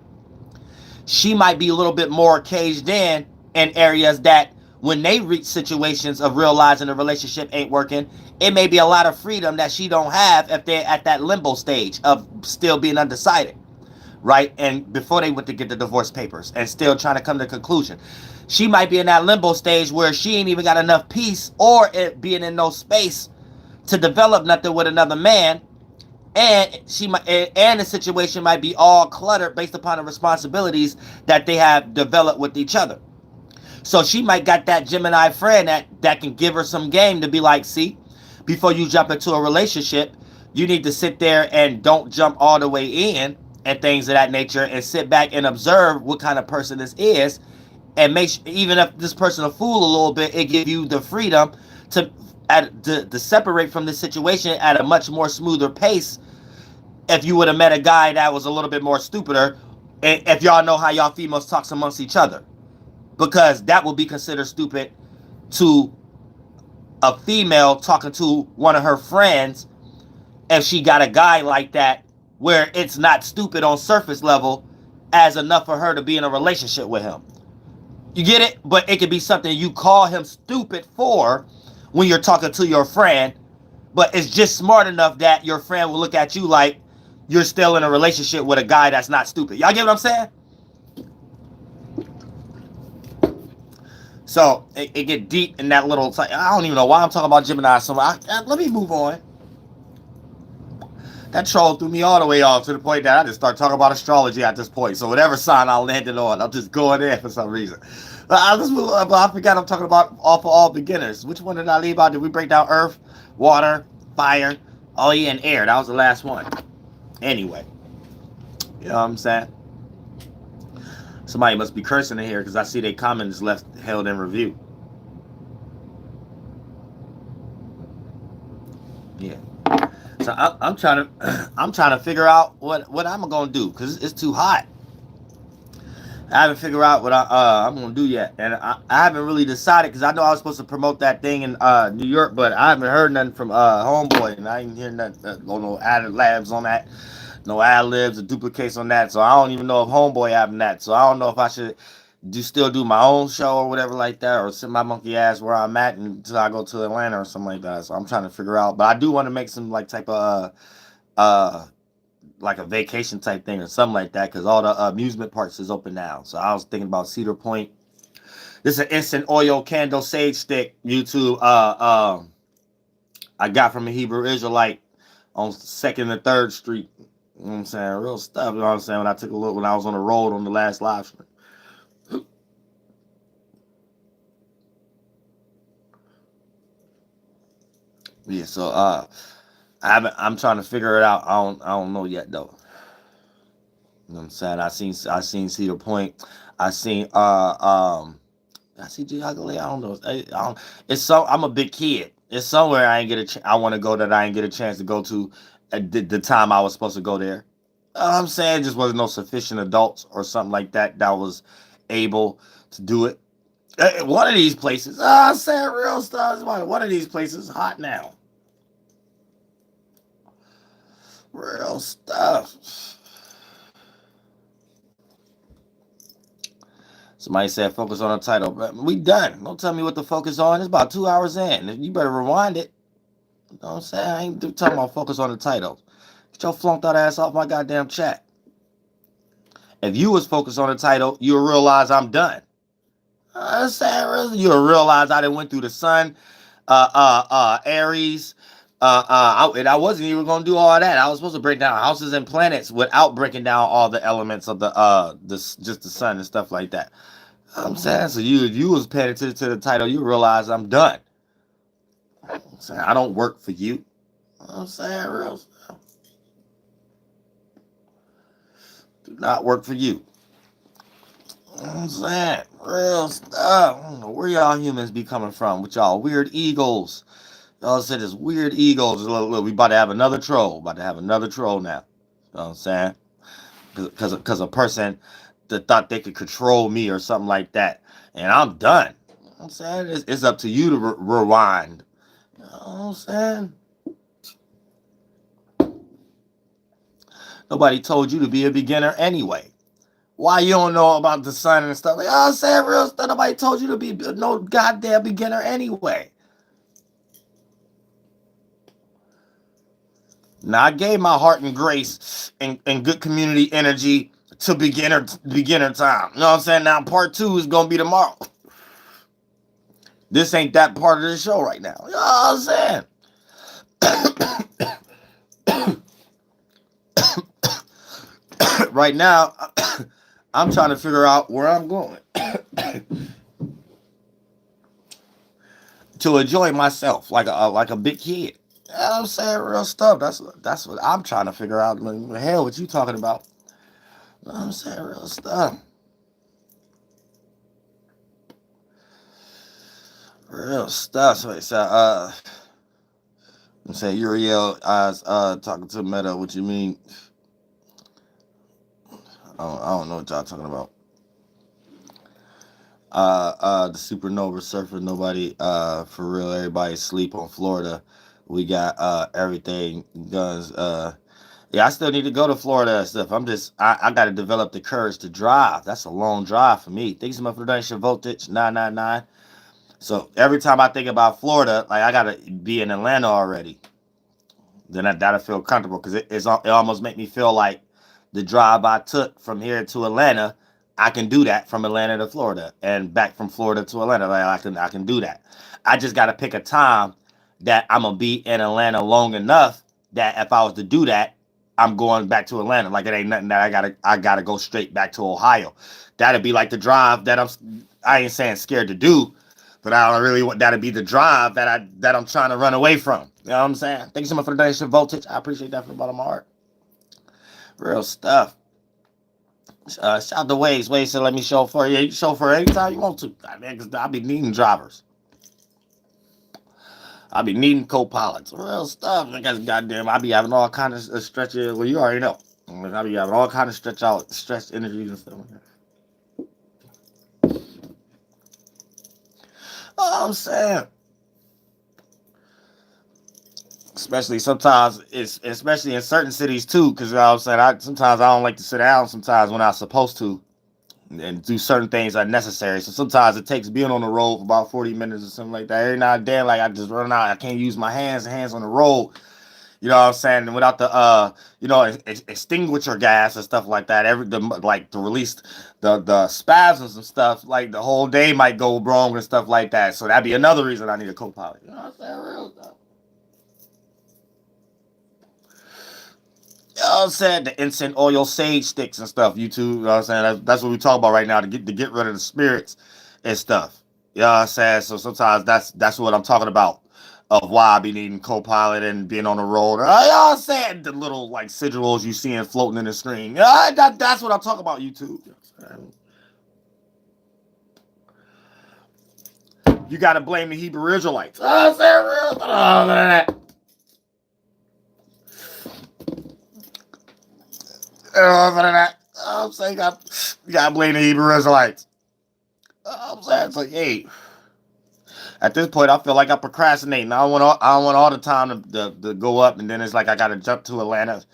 She might be a little bit more caged in areas that when they reach situations of realizing the relationship ain't working, it may be a lot of freedom that she don't have if they're at that limbo stage of still being undecided, right? And before they went to get the divorce papers and still trying to come to a conclusion. She might be in that limbo stage where she ain't even got enough peace or it being in no space to develop nothing with another man, and the situation might be all cluttered based upon the responsibilities that they have developed with each other. So she might got that Gemini friend that can give her some game to be like, see, before you jump into a relationship, you need to sit there and don't jump all the way in and things of that nature, and sit back and observe what kind of person this is, and make sure, even if this person a fool a little bit, it give you the freedom to to separate from the situation at a much more smoother pace. If you would have met a guy that was a little bit more stupider, and if y'all know how y'all females talks amongst each other, because that will be considered stupid to a female talking to one of her friends if she got a guy like that, where it's not stupid on surface level as enough for her to be in a relationship with him. You get it? But it could be something you call him stupid for when you're talking to your friend, but it's just smart enough that your friend will look at you like you're still in a relationship with a guy that's not stupid. Y'all get what I'm saying? So it get deep in that little. I don't even know why I'm talking about Gemini. So let me move on. That troll threw me all the way off to the point that I just start talking about astrology at this point. So whatever sign I landed on, I'm just going there for some reason. But I forgot I'm talking about all beginners. Which one did I leave out? Did we break down earth, water, fire? Oh yeah, and air. That was the last one. Anyway, you know what I'm saying? Somebody must be cursing in here because I see their comments left held in review. Yeah. So I'm trying to figure out what I'm gonna do because it's too hot. I haven't figured out what I'm gonna do yet, and I haven't really decided because I know I was supposed to promote that thing in New York, but I haven't heard nothing from Homeboy, and I ain't hearing nothing, no added labs on that, no ad libs or duplicates on that. So I don't even know if Homeboy having that. So I don't know if I should still do my own show or whatever like that, or sit my monkey ass where I'm at until I go to Atlanta or something like that. So I'm trying to figure out, but I do want to make some like type of like a vacation type thing or something like that, because all the amusement parks is open now. So I was thinking about Cedar Point. This is an instant oil candle sage stick YouTube I got from a Hebrew Israelite on 2nd and 3rd Street. You know what I'm saying? Real stuff. You know what I'm saying? When I took a look when I was on the road on the last live stream. Yeah, so I'm trying to figure it out. I don't know yet though. You know what I'm saying? I seen Cedar Point. I seen I see Giagole. I don't know. It's so I'm a big kid. It's somewhere I ain't get I want to go that I ain't get a chance to go to at the time I was supposed to go there. I'm saying just wasn't no sufficient adults or something like that that was able to do it. One of these places, I'm saying real stuff. One of these places hot now. Real stuff. Somebody said focus on the title. But we done. Don't tell me what to focus on. It's about 2 hours in. You better rewind it. You know what I'm saying? I ain't talking about focus on the title. Get your flunked out ass off my goddamn chat. If you was focused on the title, you'll realize I'm done. I'm saying you'll realize I done went through the sun, Aries. And I wasn't even gonna do all that. I was supposed to break down houses and planets without breaking down all the elements of just the sun and stuff like that. I'm saying, so if you was paying attention to the title, you realize I'm done. I'm saying I don't work for you. I'm saying real stuff. Do not work for you. I'm saying real stuff. I don't know where y'all humans be coming from with y'all weird egos. Y'all said this weird egos. Look, we about to have another troll. About to have another troll now. You know what I'm saying? Because a person that thought they could control me or something like that. And I'm done. You know what I'm saying it's up to you to rewind You know what I'm saying? Nobody told you to be a beginner anyway. Why you don't know about the sun and stuff? Like, oh, I'm saying real stuff. Nobody told you to be no goddamn beginner anyway. Now I gave my heart and grace and good community energy to beginner time. You know what I'm saying? Now part 2 is gonna be tomorrow. This ain't that part of the show right now. You know what I'm saying? Right now, I'm trying to figure out where I'm going to enjoy myself like a big kid. You know what I'm saying? Real stuff. That's what I'm trying to figure out. Like, what the hell, what you talking about? You know what I'm saying? Real stuff. Real stuff. So I'm saying Uriel, talking to Meta. What you mean? I don't know what y'all talking about. The supernova surfing. Nobody, for real. Everybody sleep on Florida. We got everything guns. Yeah, I still need to go to Florida and stuff. I got to develop the courage to drive. That's a long drive for me. Thanks so much for the donation. Voltage 999. So every time I think about Florida, like I gotta be in Atlanta already. Then that'll feel comfortable because it almost make me feel like the drive I took from here to Atlanta, I can do that from Atlanta to Florida and back from Florida to Atlanta. Like I can do that. I just got to pick a time that I'm gonna be in Atlanta long enough that if I was to do that, I'm going back to Atlanta. Like it ain't nothing that I gotta go straight back to Ohio. That'd be like the drive that I ain't saying scared to do, but I don't really want that to be the drive that I'm trying to run away from. You know what I'm saying? Thank you so much for the donation, Voltage. I appreciate that from the bottom of my heart. Real stuff. Shout the Waves. Waves said, let me show for you. You can show for anytime you want to. I mean, because I be needing drivers. I be needing co-pilots. Real stuff. Because goddamn, I be having all kind of stretches. Well, you already know. I be having all kind of stretch interviews and stuff like that. I'm saying. Especially sometimes, especially in certain cities too, because you know what I'm saying. Sometimes I don't like to sit down. Sometimes when I'm supposed to, and do certain things unnecessary. So sometimes it takes being on the road for about 40 minutes or something like that. Every now and then, like I just run out. I can't use my hands on the road. You know what I'm saying? And without the extinguisher gas and stuff like that, like to release the spasms and stuff, like the whole day might go wrong and stuff like that. So that'd be another reason I need a co-pilot. You know what I'm saying? Real stuff. You know what I'm saying? The incense oil sage sticks and stuff. You too, you know what I'm saying? That's what we talk about right now to get rid of the spirits and stuff. You know what I'm saying? So sometimes that's what I'm talking about of why I be needing co-pilot and being on the road. You know what I'm saying? The little like sigils you seeing floating in the screen. That's what I'm talking about, YouTube. You know you gotta blame the Hebrew Israelites. You know what I'm saying? Real. I'm saying you gotta blame the Hebrew Israelites. I'm saying it's like, hey, at this point, I feel like I'm procrastinating. I don't want all the time to go up, and then it's like I gotta jump to Atlanta.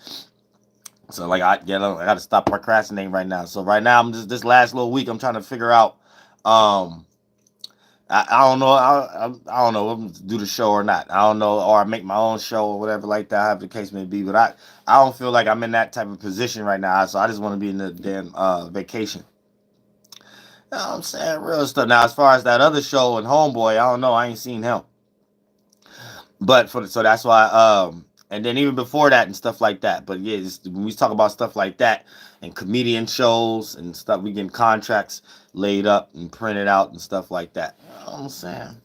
So like I gotta stop procrastinating right now. So right now I'm just this last little week I'm trying to figure out. Um, I don't know. I don't know if I'm gonna do the show or not. I don't know, or I make my own show or whatever like that. However the case may be, but I don't feel like I'm in that type of position right now. So I just want to be in the damn vacation. You know what I'm saying? Real stuff. Now, as far as that other show and Homeboy, I don't know. I ain't seen him. But so that's why and then even before that and stuff like that. But yeah, when we talk about stuff like that and comedian shows and stuff, we getting contracts laid up and printed out and stuff like that. You know what I'm saying?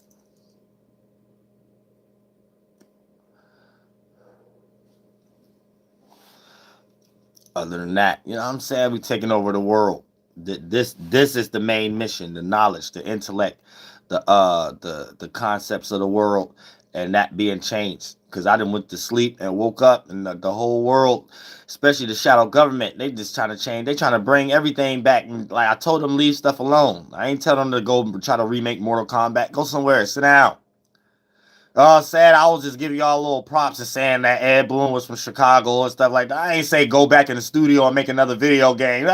Other than that, you know what I'm saying? We taking over the world. This is the main mission, the knowledge, the intellect, the concepts of the world, and that being changed. Because I done went to sleep and woke up, and the whole world, especially the shadow government, they just trying to change. They trying to bring everything back. And like I told them, leave stuff alone. I ain't tell them to go try to remake Mortal Kombat. Go somewhere, sit down. Sad. I was just giving y'all a little props and saying that Ed Boon was from Chicago and stuff like that. I ain't say go back in the studio and make another video game.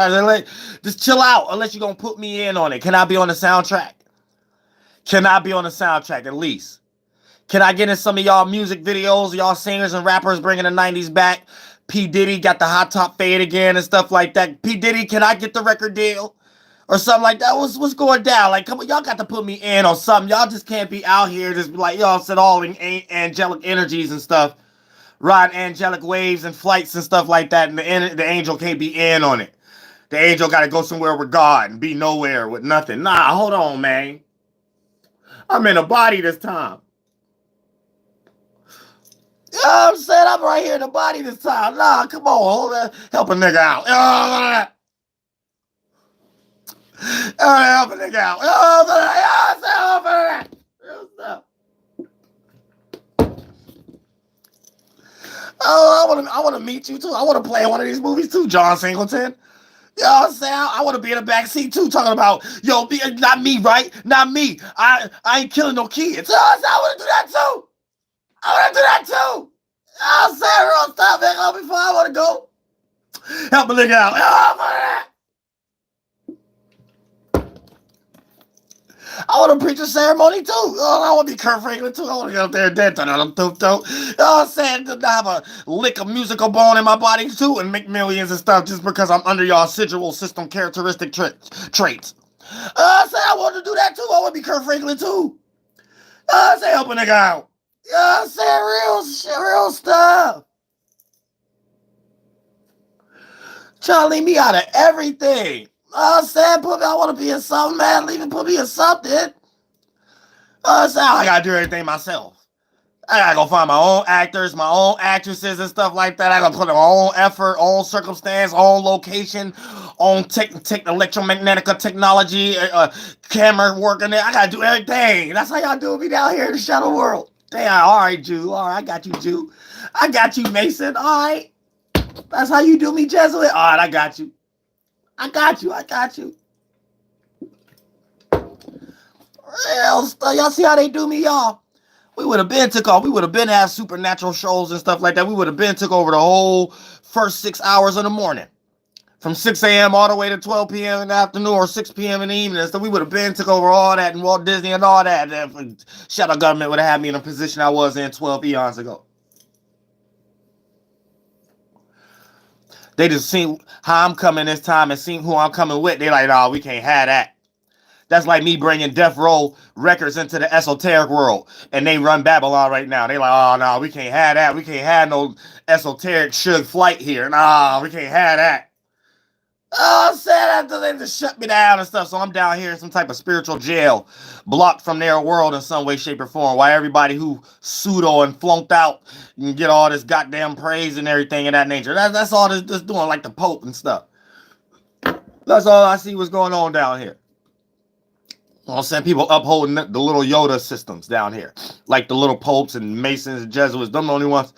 Just chill out unless you're going to put me in on it. Can I be on the soundtrack? Can I be on the soundtrack at least? Can I get in some of y'all music videos, y'all singers and rappers bringing the 90s back? P. Diddy got the hot top fade again and stuff like that. P. Diddy, can I get the record deal? Or something like that. What's going down? Like, come on, y'all got to put me in on something. Y'all just can't be out here just be like, y'all said all in angelic energies and stuff. Ride angelic waves and flights and stuff like that. And the angel can't be in on it. The angel got to go somewhere with God and be nowhere with nothing. Nah, hold on, man. I'm in a body this time. You know what I'm saying? I'm right here in the body this time. Nah, come on, hold on. Help a nigga out. Help a nigga out. Oh, I want to meet you too. I want to play in one of these movies too, John Singleton. You know what I'm saying? I want to be in the back seat too, talking about, yo, not me, right? Not me. I ain't killing no kids. You know what I'm saying? I want to do that too. I want to do that too. I'm saying real stuff, nigga, before I want to go. Help a nigga out. I want to preach a ceremony too. I want to be Kurt Franklin too. I want to get up there and dance. You know what I'm saying? To have a lick of musical bone in my body too and make millions and stuff just because I'm under y'all sigil system characteristic traits. I want to do that too. I want to be Kurt Franklin too. Say help a nigga out. Say real stuff. Trying to leave me out of everything. I want to be in something, man. Put me in something. I gotta do everything myself. I gotta go find my own actors, my own actresses and stuff like that. I gotta put in my own effort, own circumstance, own location, own electromagnetic technology, camera work in there. I gotta do everything. That's how y'all do me down here in the shadow world. Damn, all right, Jew. All right, I got you, Jew. I got you, Mason. All right. That's how you do me, Jesuit. All right, I got you. I got you. Real stuff. Y'all see how they do me, y'all? We would have been took off. We would have been have supernatural shows and stuff like that. We would have been took over the whole first 6 hours of the morning. From 6 a.m. all the way to 12 p.m. in the afternoon or 6 p.m. in the evening. So we would have been took over all that and Walt Disney and all that. And shadow government would have had me in a position I was in 12 eons ago. They just seen how I'm coming this time and seen who I'm coming with. They like, no, we can't have that. That's like me bringing Death Row Records into the esoteric world. And they run Babylon right now. They like, oh, no, we can't have that. We can't have no esoteric Suge Flight here. Nah, we can't have that. Oh, I said after they just shut me down and stuff. So I'm down here in some type of spiritual jail, blocked from their world in some way, shape, or form. While everybody who pseudo and flunked out and get all this goddamn praise and everything of that nature. That's all this doing, like the Pope and stuff. That's all I see what's going on down here. I'm saying people upholding the little Yoda systems down here, like the little popes and Masons and Jesuits. Them the only ones.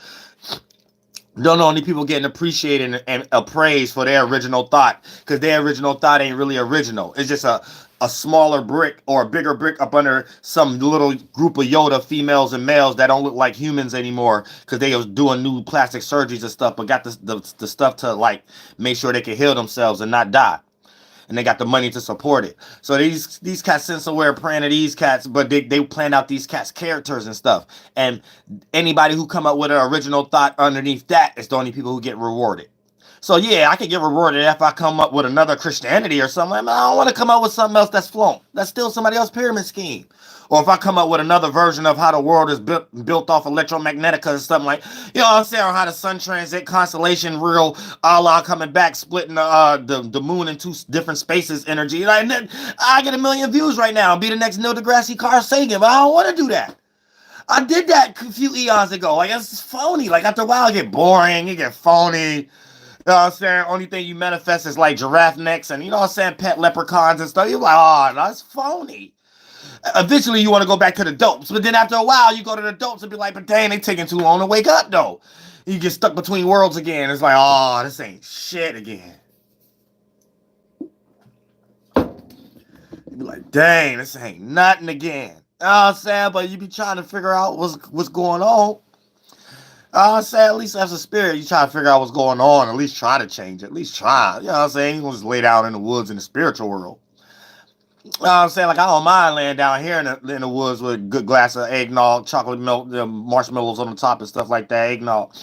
They're the only people getting appreciated and appraised for their original thought, because their original thought ain't really original. It's just a smaller brick or a bigger brick up under some little group of Yoda females and males that don't look like humans anymore, because they was doing new plastic surgeries and stuff, but got the stuff to like make sure they can heal themselves and not die. And they got the money to support it. So these cats send somewhere praying to these cats, but they plan out these cats' characters and stuff. And anybody who come up with an original thought underneath that is the only people who get rewarded. So yeah, I could get rewarded if I come up with another Christianity or something. I don't want to come up with something else that's flown. That's still somebody else's pyramid scheme. Or if I come up with another version of how the world is built off electromagnetica or something like, you know what I'm saying, or how the sun transit constellation, real Allah coming back, splitting the moon into different spaces, energy. Like, I get 1 million views right now and be the next Neil deGrasse Carl Sagan, but I don't want to do that. I did that a few eons ago. Like, it's phony. Like, after a while, it get boring. It get phony. You know what I'm saying? Only thing you manifest is like giraffe necks and, you know what I'm saying, pet leprechauns and stuff. You're like, oh, that's phony. Eventually, you want to go back to the dopes. But then after a while, you go to the dopes and be like, but dang, they taking too long to wake up, though. You get stuck between worlds again. It's like, oh, this ain't shit again. You be like, dang, this ain't nothing again. I'm saying, but you be trying to figure out what's going on. I'm saying, at least as a spirit, you try to figure out what's going on. At least try to change it. At least try. You know what I'm saying? You don't just lay down in the woods in the spiritual world. You know what I'm saying? Like, I don't mind laying down here in the woods with a good glass of eggnog, chocolate milk, marshmallows on the top and stuff like that, eggnog. You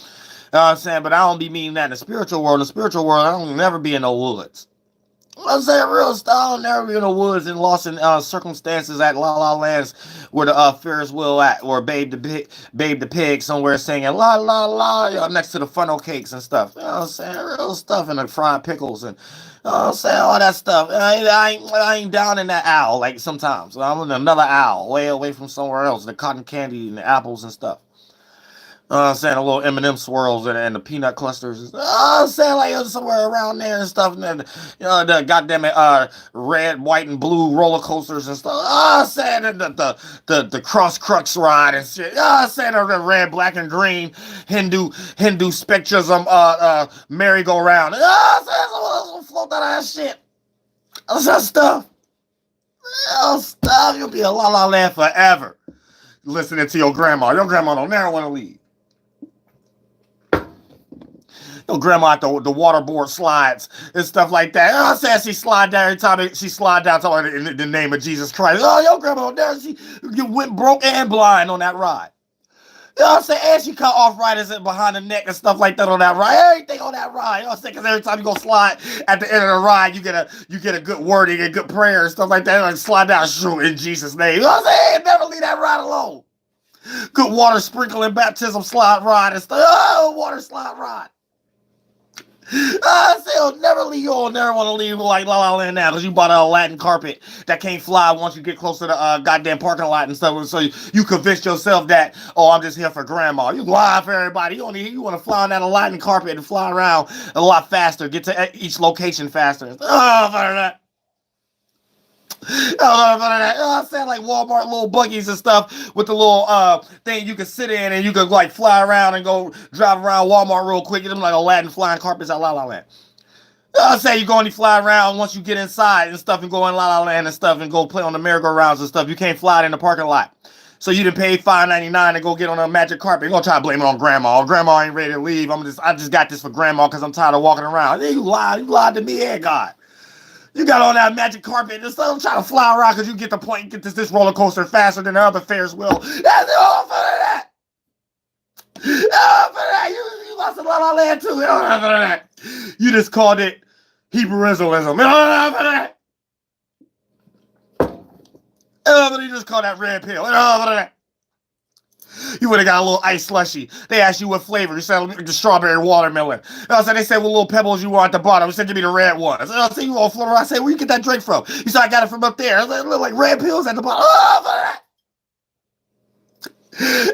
know what I'm saying? But I don't be meaning that in the spiritual world. In the spiritual world, I don't never be in no woods. I'm saying real stuff. I'll never be in the woods and lost in circumstances at La La Lands where the Ferris wheel at, or Babe the Pig somewhere singing La La La, you know, next to the funnel cakes and stuff. You know what I'm saying? Real stuff, and the fried pickles and you know what I'm saying, all that stuff. I ain't down in that owl like sometimes. I'm in another owl, way away from somewhere else. The cotton candy and the apples and stuff. I'm saying the little M&M swirls and the peanut clusters. I'm saying like somewhere around there and stuff. And then, you know, the goddamn red, white, and blue roller coasters and stuff. I'm saying the cross crux ride and shit. I'm saying the red, black, and green Hindu spectrism merry-go-round. I'm saying float that ass shit. That's that stuff. Real stuff. You'll be a La La Land forever. Listening to your grandma. Your grandma don't never want to leave. Your grandma at the waterboard slides and stuff like that. I said she slide down every time she slide down in the name of Jesus Christ. Oh, your grandma there, she went broke and blind on that ride. You know what I'm saying? And she cut off riders behind the neck and stuff like that on that ride. Everything on that ride. You know what I'm saying? Because every time you go slide at the end of the ride, you get a good wording and good prayer and stuff like that. And slide down, shoot, in Jesus' name. You know what I'm saying? Never leave that ride alone. Good water sprinkling baptism slide ride and stuff. Oh, water slide ride. I say I'll never leave you on. Never want to leave like La La Land now because you bought a Latin carpet that can't fly once you get close to the goddamn parking lot and stuff. So you convinced yourself that, oh, I'm just here for grandma. You lie for everybody. You want to fly on that Latin carpet and fly around a lot faster, get to each location faster. Oh, for that. I said like Walmart little buggies and stuff with the little thing you can sit in and you could like fly around and go drive around Walmart real quick. Get them like Aladdin flying carpets at La La Land. I say you go and you fly around once you get inside and stuff and go in La La Land and stuff and go play on the merry-go-rounds and stuff. You can't fly it in the parking lot. So you done paid $5.99 to go get on a magic carpet. You're gonna try to blame it on grandma. Grandma ain't ready to leave. I just got this for grandma because I'm tired of walking around. You lied to me and God. You got on that magic carpet and stuff, trying to fly around because you get the point, get this roller coaster faster than the other Ferris wheel. That's all for that. All for that. You lost a La La Land too. All for that. You just called it Hebrewism. All for that. You just called that red pill. All for that. You would have got a little ice slushy. They asked you what flavor. You said the strawberry watermelon. I said they said what little pebbles you want at the bottom. You said give me the red one. I said, I see you all floating around. I said, where you get that drink from? You said I got it from up there. I said, look like red pills at the bottom. Oh, for that.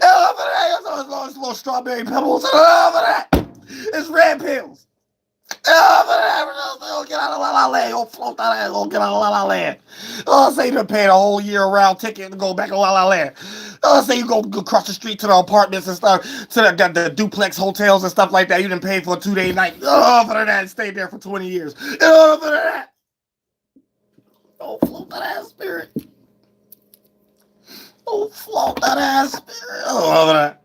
Oh, for that. It's little strawberry pebbles. Oh, for that. It's red pills. Oh, for that. Don't get out of La La Land. Don't float that ass. Don't get out of La La Land. Oh, say you're paying a whole year-round ticket to go back to La La Land. Say you go across the street to the apartments and stuff, to the duplex hotels and stuff like that. You didn't pay for a 2-day night. Oh, for that, stayed there for 20 years. Oh, for that. Don't float that ass spirit. Don't float that ass spirit. Oh, for that.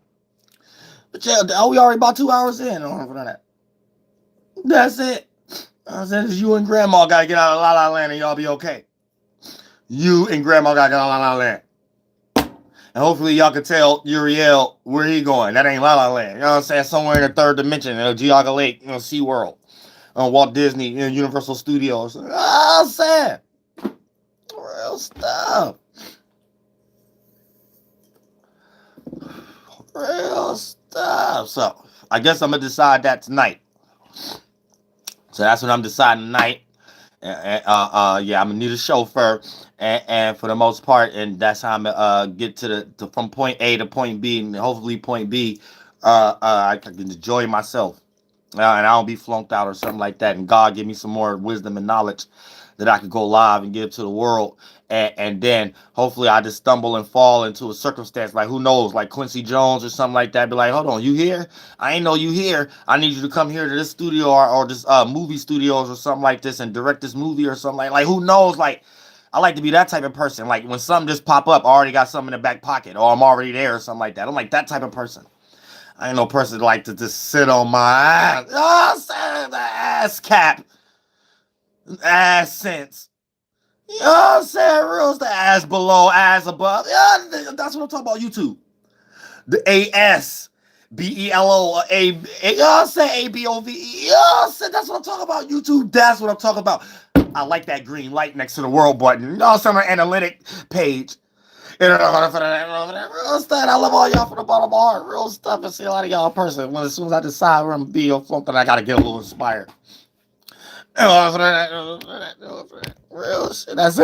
But yeah, we already about 2 hours in. Oh, for that. That's it. I said, you and grandma gotta get out of La La Land and y'all be okay. You and grandma gotta get out of La La Land. And hopefully y'all can tell Uriel where he going. That ain't La La Land. You know what I'm saying? Somewhere in the third dimension, Geauga Lake, SeaWorld, Walt Disney, Universal Studios. I'm saying. Real stuff. Real stuff. So, I guess I'm going to decide that tonight. So, that's what I'm deciding tonight. Yeah, I'm gonna need a chauffeur, and for the most part, and that's how I'm gonna get from point A to point B, and hopefully point B, I can enjoy myself, and I don't be flunked out or something like that. And God give me some more wisdom and knowledge that I could go live and give to the world, and then hopefully I just stumble and fall into a circumstance like, who knows, like Quincy Jones or something like that. Be like, hold on, you here? I ain't know you here. I need you to come here to this studio or this movie studios or something like this and direct this movie or something like who knows, like I like to be that type of person. Like when something just pop up, I already got something in the back pocket, or I'm already there, or something like that. I'm like that type of person. I ain't no person that like to just sit on my ass. Oh, the ass cap, ass sense. You know what I'm saying? Real, the ass below, ass above. Yeah, that's what I'm talking about. YouTube. The ASBELO, you know what I'm saying? ABOVE. You know what I'm saying? That's what I'm talking about. YouTube. That's what I'm talking about. I like that green light next to the world button. You know what I'm saying? My analytic page. You know, real stuff. I love all y'all from the bottom of my heart. Real stuff. And see a lot of y'all in person. As soon as I decide where I'm gonna be or something, I gotta get a little inspired. Real shit. That's it.